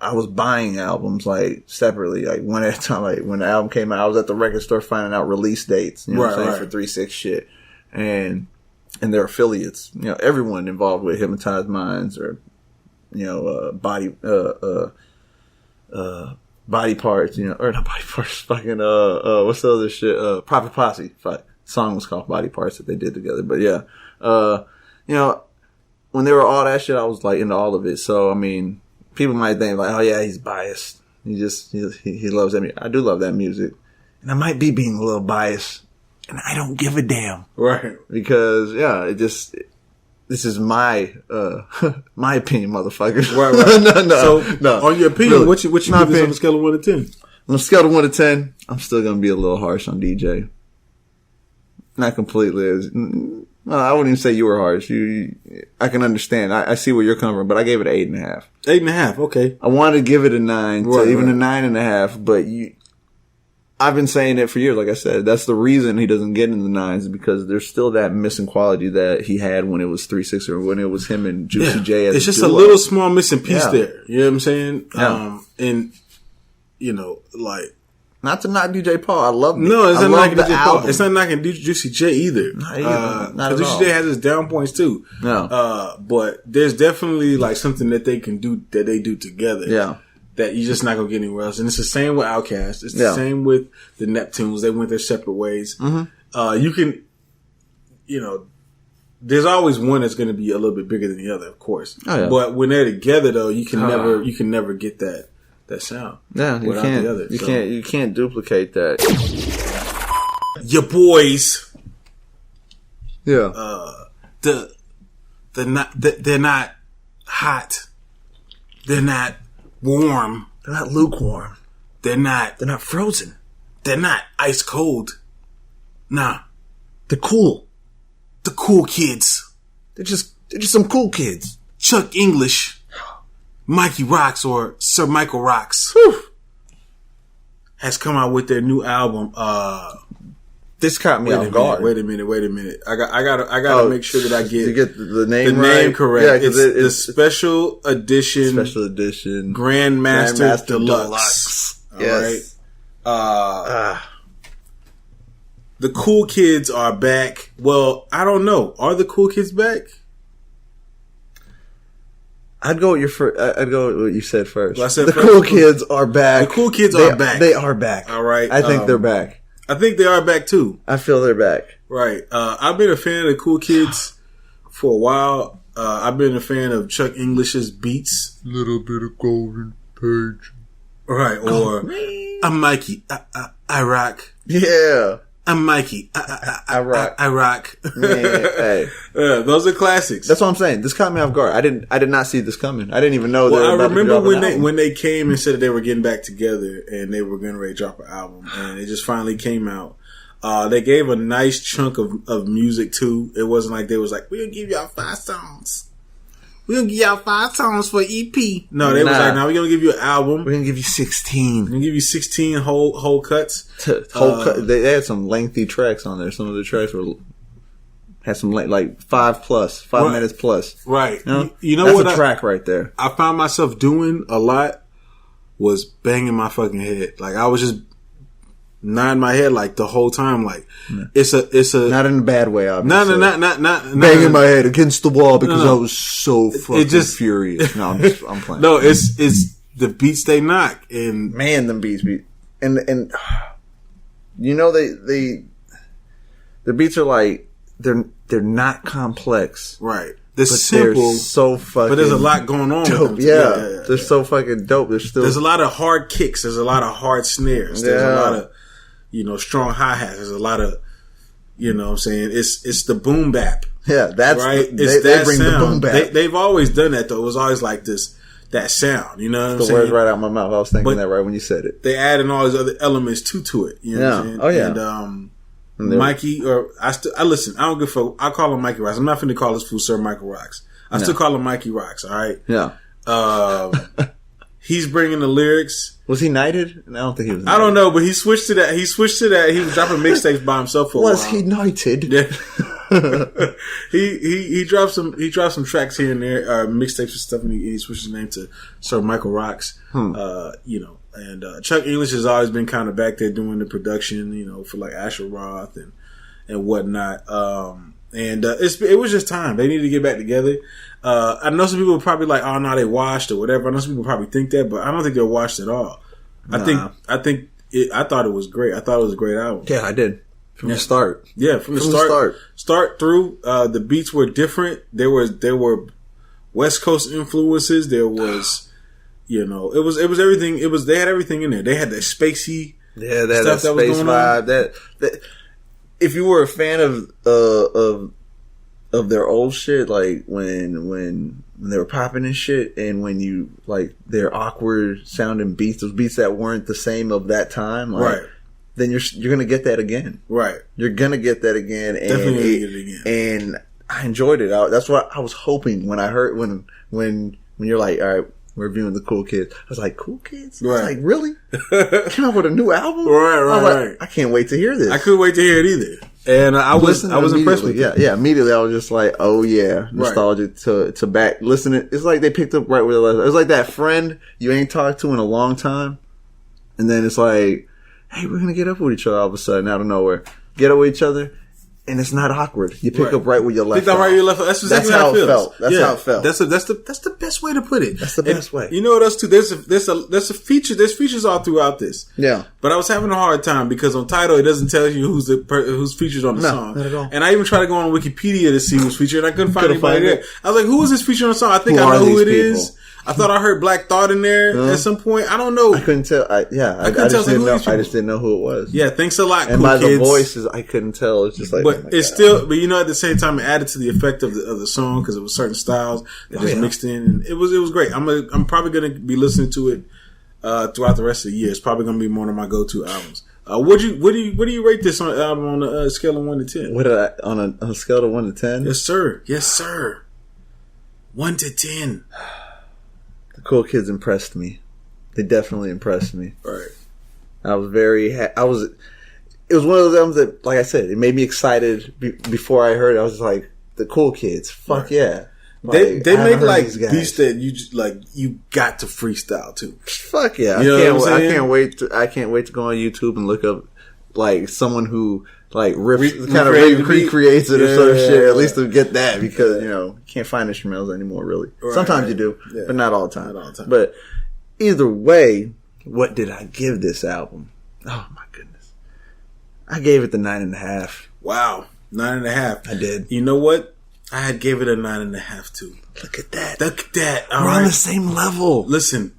I was buying albums like separately, like one at a time. Like when the album came out, I was at the record store finding out release dates, what I'm saying, for 3 6 shit, and their affiliates. Everyone involved with Hypnotized Minds or body parts, or not body parts. Fucking what's the other shit? Profit Posse. Song was called Body Parts that they did together. But yeah, when they were all that shit, I was like into all of it. So I mean. People might think like, oh yeah, he's biased. He loves that music. I do love that music. And I might be being a little biased. And I don't give a damn. Right. Because, this is my opinion, motherfuckers. Right. No. On your opinion, really, what you give this on a scale of 1 to 10? On a scale of 1 to 10, I'm still going to be a little harsh on DJ. Not completely. No, I wouldn't even say you were harsh. I can understand. I see where you're coming from, but I gave it an 8.5. 8.5, okay. I wanted to give it a 9, a 9.5, but I've been saying it for years. Like I said, that's the reason he doesn't get in the 9s because there's still that missing quality that he had when it was 3 6 or when it was him and Juicy J. As it's just duo. a little small missing piece there. You know what I'm saying? Yeah. Not to knock DJ Paul. I love it. No, it's not knocking DJ Paul. Album. It's not knocking Juicy J either. Not at Juicy all. J has his down points too. No. But there's definitely like something that they can do that they do together. Yeah. That you're just not gonna get anywhere else. And it's the same with Outkast. It's the same with the Neptunes. They went their separate ways. Mm-hmm. You can, there's always one that's gonna be a little bit bigger than the other, of course. Oh, yeah. But when they're together though, you can never get that sound. Yeah, you can't. The other, you can't duplicate that. Your boys. Yeah. They're not hot. They're not warm. They're not lukewarm. They're not frozen. They're not ice cold. Nah. They're cool. The cool kids. They're just some cool kids. Chuck English. Mikey Rocks or Sir Michael Rocks has come out with their new album. This caught me off guard. Wait a minute. I gotta make sure that I get the name correct. Yeah, it's the special edition Grandmaster Deluxe. Yes. All right. The Cool Kids are back. Well, I don't know. Are the Cool Kids back? I'd go with I'd go with what you said first. Well, the Cool Kids are back. The Cool Kids are back. They are back. All right. I think they're back. I think they are back too. I feel they're back. Right. I've been a fan of the Cool Kids for a while. I've been a fan of Chuck English's beats. Little bit of golden page. Right. Or I'm Mikey. I rock. Yeah. I'm Mikey. I rock. I rock. Man, hey. Those are classics. That's what I'm saying. This caught me off guard. I did not see this coming. I didn't even know. Well, I remember when they came and said that they were getting back together and they were going to drop an album, and it just finally came out. They gave a nice chunk of music too. It wasn't like they was like, we'll give y'all 5 songs. We're going to give y'all 5 songs for EP. No, they was like, no, we're going to give you an album. We're going to give you 16. We're going to give you 16 whole cuts. They had some lengthy tracks on there. Some of the tracks had some like 5 minutes plus. Right. You know what? That's a track right there. I found myself doing a lot was banging my fucking head. Like I was just nodding my head like the whole time. Like it's a not in a bad way. Obviously. Not banging my head against the wall because I was so fucking furious. No, I'm playing. No, it's the beats they knock, and man, them beats and you know the beats are like they're not complex, right? They're simple, so fucking. But there's a lot going on. Dope, with them yeah. They're so fucking dope. There's a lot of hard kicks. There's a lot of hard snares. There's a lot of strong hi hats. There's a lot of what I'm saying. It's the boom bap. Yeah, that's right. They bring sound. The boom bap. They've always done that though. It was always like that sound. You know what I'm saying? The words right out of my mouth. I was thinking that right when you said it. They added all these other elements to it. You know what I'm saying? Oh yeah. And Mikey, or I listen. I don't give a fuck. I call him Mikey Rocks. I'm not finna call this fool Sir Michael Rocks. I still call him Mikey Rocks. All right. Yeah. He's bringing the lyrics. Was he knighted? I don't think he was. I don't know, but he switched to that. He was dropping mixtapes by himself for a while. Was he knighted? Yeah. he dropped some tracks here and there, mixtapes and stuff, and he switched his name to Sir Michael Rocks. And Chuck English has always been kind of back there doing the production, for like Asher Roth and whatnot. It was just time. They needed to get back together. I know some people are probably like, oh no, they washed or whatever. I know some people probably think that, but I don't think they're washed at all. Nah. I thought it was great. I thought it was a great album. Yeah, I did. From the start. Yeah, from the start. Start through. The beats were different. There were West Coast influences. There was, it was everything. They had everything in there. They had that spacey stuff that space was going vibe. On. That if you were a fan of their old shit, like when they were popping and shit, and when you like their awkward sounding beats, those beats that weren't the same of that time, like, right? Then you're gonna get that again, right? You're gonna get that again, and definitely get it again. And I enjoyed it. That's what I was hoping when I heard when you're like, all right, we're reviewing the Cool Kids. I was like, Cool Kids? Right. I was like, really? Came out with a new album? Right. I can't wait to hear this. I couldn't wait to hear it either. And I was impressed with it. Yeah. Immediately I was just like, oh yeah, nostalgic to back listening. It's like they picked up right where they left. It was like that friend you ain't talked to in a long time, and then it's like, hey, we're gonna get up with each other all of a sudden out of nowhere. Get up with each other. And it's not awkward. You pick up right where you left off. That's exactly how it felt. That's how it felt. That's the best way to put it. That's the best way. You know what else too? There's a feature. There's features all throughout this. Yeah. But I was having a hard time because on Tidal it doesn't tell you who's featured on the song. Not at all. And I even tried to go on Wikipedia to see who's featured, and I couldn't find anybody there. I was like, who is this featured on the song? I think I know who it is. I thought I heard Black Thought in there at some point. I don't know. I couldn't tell. I just didn't know. I just didn't know who it was. Yeah, thanks a lot. And by the voices, I couldn't tell. It's just like, but it's still. But at the same time, it added to the effect of the song because it was certain styles that just mixed in. And it was great. I'm probably going to be listening to it throughout the rest of the year. It's probably going to be one of my go-to albums. What do you rate this album on a scale of 1 to 10? What on a scale of 1 to 10? Yes, sir. 1 to 10. The Cool Kids impressed me. They definitely impressed me. Right. I was very. It was one of those albums that, like I said, it made me excited before I heard it. I was like, the Cool Kids, fuck yeah. They make like beats that you just, like you got to freestyle too. Fuck yeah! You know what I'm saying? I can't wait to go on YouTube and look up like someone who like recreates it or some shit. At least to get that, because you can't find instrumentals anymore. Really, sometimes you do, but not all the time. But either way, what did I give this album? Oh my goodness, I gave it the 9.5. Wow, 9.5. I did. You know what? I had gave it a 9.5 too. Look at that. We're on the same level. Listen,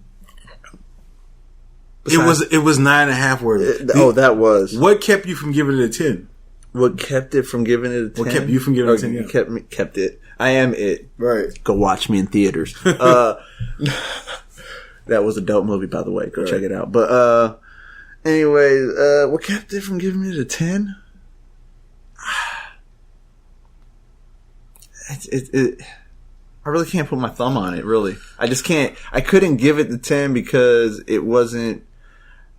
it was 9.5 worth. That was. What kept you from giving it a 10? What kept it from giving it a 10? What kept you from giving it a 10? Kept it. I am it. Right. Go watch me in theaters. That was a dope movie, by the way. Go check it out. But anyways, what kept it from giving it a 10? I really can't put my thumb on it, really. I just can't. I couldn't give it the 10 because it wasn't.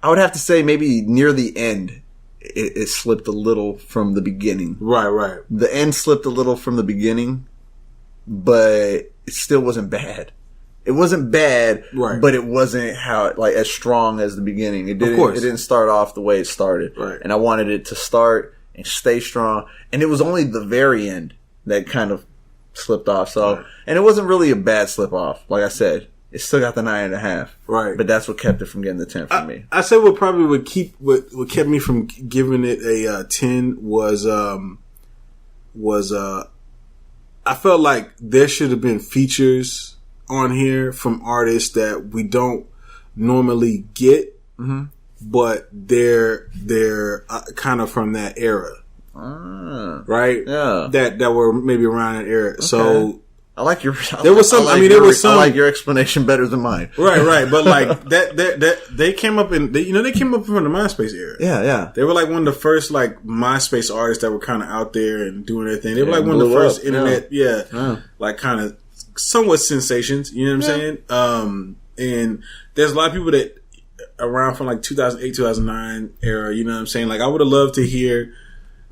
I would have to say maybe near the end, it slipped a little from the beginning. Right. The end slipped a little from the beginning, but it still wasn't bad. It wasn't bad, but it wasn't as strong as the beginning. It didn't. Of course. It didn't start off the way it started, and I wanted it to start and stay strong. And it was only the very end that kind of slipped off. And it wasn't really a bad slip off. Like I said, it still got the 9.5. Right. But that's what kept it from getting the 10 for me. I say what probably what kept me from giving it a 10 was I felt like there should have been features on here from artists that we don't normally get, but they're kind of from that era. Right? Yeah. That were maybe around that era. Okay. So I like your. There was some. I like your explanation better than mine. Right. But like that they came up in. They came up from the MySpace era. Yeah. They were like one of the first like MySpace artists that were kind of out there and doing their thing. They were like one of the first internet. Like kind of somewhat sensations. You know what I'm saying? And there's a lot of people that around from like 2008, 2009 era. You know what I'm saying? Like I would have loved to hear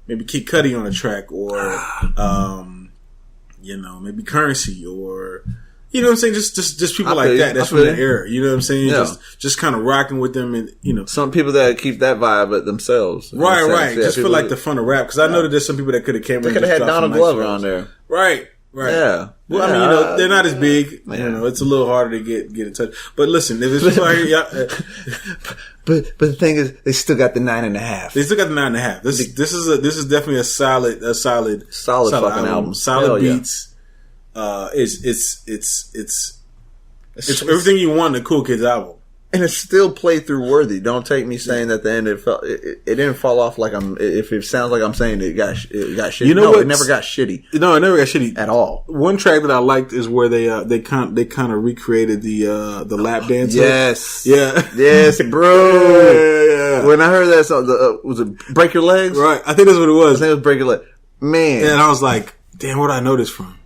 maybe Kid Cudi on a track, or maybe Currency, or you know what I'm saying, just people like that. That's from the era. You know what I'm saying? Yeah. Just kind of rocking with them, and some people that keep that vibe at themselves. Right. Just feel like the fun of rap, because I know that there's some people that could have came. They could have had Donald Glover on there. Right. Yeah. Well, I mean, they're not as big. It's a little harder to get in touch. But listen, if it's people out here, But the thing is, they still got the 9.5. They still got the 9.5. This is definitely a solid fucking album. Solid beats. It's everything you want in a Cool Kids album. And it's still playthrough worthy. Don't take me saying that the end it didn't fall off like if it sounds like I'm saying it got shitty. You know what? It never got shitty. No, it never got shitty at all. One track that I liked is where they kind of recreated the lap dance. Yes. Yeah. Yes, bro. Yeah. When I heard that song, was it Break Your Legs? Right. I think that's what it was. I think it was Break Your Legs. Man. And I was like, damn, where did I know this from?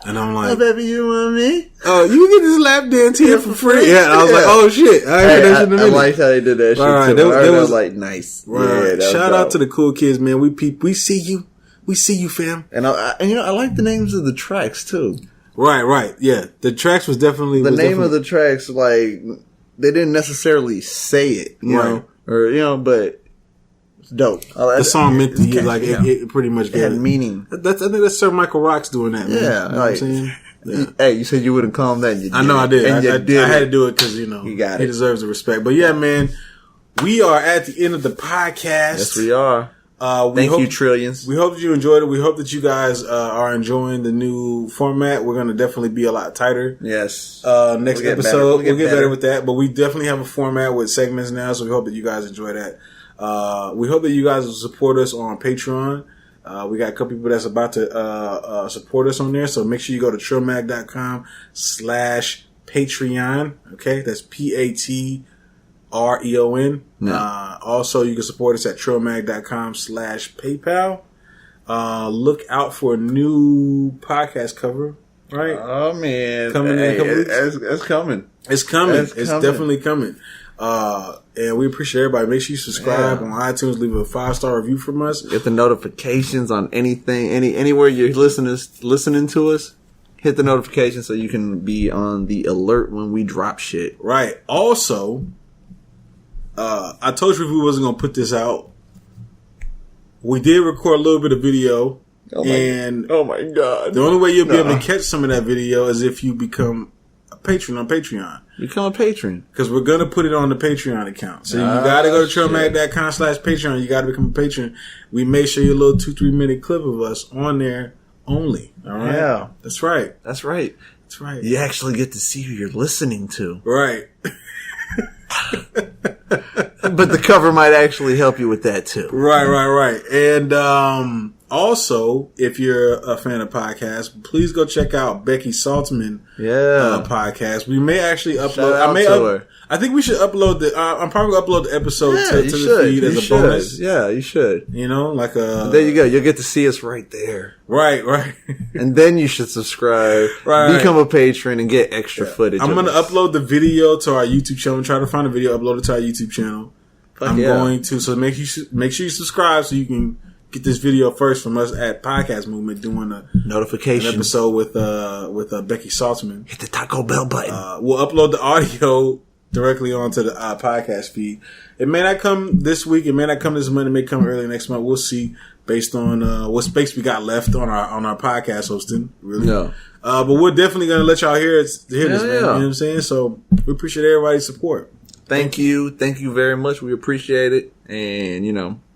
And I'm like, oh, baby, you want me? Oh, you can get this lap dance here for free. Yeah, I was like, oh shit. I liked how they did that shit. Right, that was like nice. Right. Yeah, shout out to the Cool Kids, man. We see you. We see you, fam. And I like the names of the tracks too. Right. Yeah. The tracks was definitely the name of the tracks, like they didn't necessarily say it, you know, but it's dope. The song meant to you, like it pretty much had meaning. I think that's Sir Michael Rock's doing that, man. Yeah, you know what I'm saying? Yeah. Hey, you said you wouldn't call him that. And you did. I know I did. And I had to do it because he deserves the respect. But yeah, man, we are at the end of the podcast. Yes, we are. Thank you, Trillions. We hope that you enjoyed it. We hope that you guys are enjoying the new format. We're going to definitely be a lot tighter. Yes. Next episode, we'll get better with that. But we definitely have a format with segments now, so we hope that you guys enjoy that. We hope that you guys will support us on Patreon. We got a couple people that's about to support us on there, so make sure you go to trillmag.com/Patreon. Okay, that's PATREON. Also, you can support us at trillmag.com/PayPal. Look out for a new podcast cover right? Oh man, Coming in a couple weeks. It's coming. It's coming. It's It's coming. definitely coming. And we appreciate everybody. Make sure you subscribe on iTunes. Leave a 5-star review from us. Get the notifications on anything, anywhere you're listening to us. Hit the notification so you can be on the alert when we drop shit. Right. Also, I told you we wasn't gonna put this out. We did record a little bit of video, Oh my god! the only way you'll be able to catch some of that video is if you become a patron on Patreon. Become a patron. Because we're going to put it on the Patreon account. So you got to go to trailmag.com/Patreon. You got to become a patron. We make sure your little 2-3 minute clip of us on there only. All right? Yeah. That's right. That's right. That's right. You actually get to see who you're listening to. Right. But the cover might actually help you with that too. Right. And also, if you're a fan of podcasts, please go check out Becky Saltzman podcast. We may actually upload. I think we should upload I'm probably going to upload the episode to the feed as a bonus. Yeah, you should. You know, like a... There you go. You'll get to see us right there. Right. And then you should subscribe, become a patron, and get extra footage. I'm going to upload the video to our YouTube channel. Try to find a video, upload it to our YouTube channel. Going to. So make sure you subscribe so you can get this video first from us at Podcast Movement doing a notification an episode with Becky Saltzman. Hit the Taco Bell button. We'll upload the audio directly onto the podcast feed. It may not come this week. It may not come this month. It may come early next month. We'll see based on what space we got left on our podcast hosting. Really, no. But we're definitely gonna let y'all hear this, man. You know what I'm saying? So we appreciate everybody's support. Thank you very much. We appreciate it, and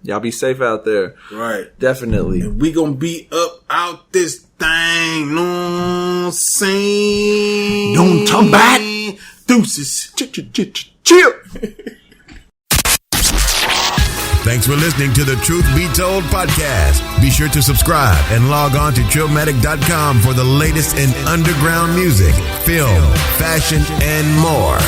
y'all be safe out there. Right, definitely. And we gonna be up out this thing. No saying. Don't come back. Deuces. Chill. Thanks for listening to the Truth Be Told podcast. Be sure to subscribe and log on to Trillmatic.com for the latest in underground music, film, fashion, and more.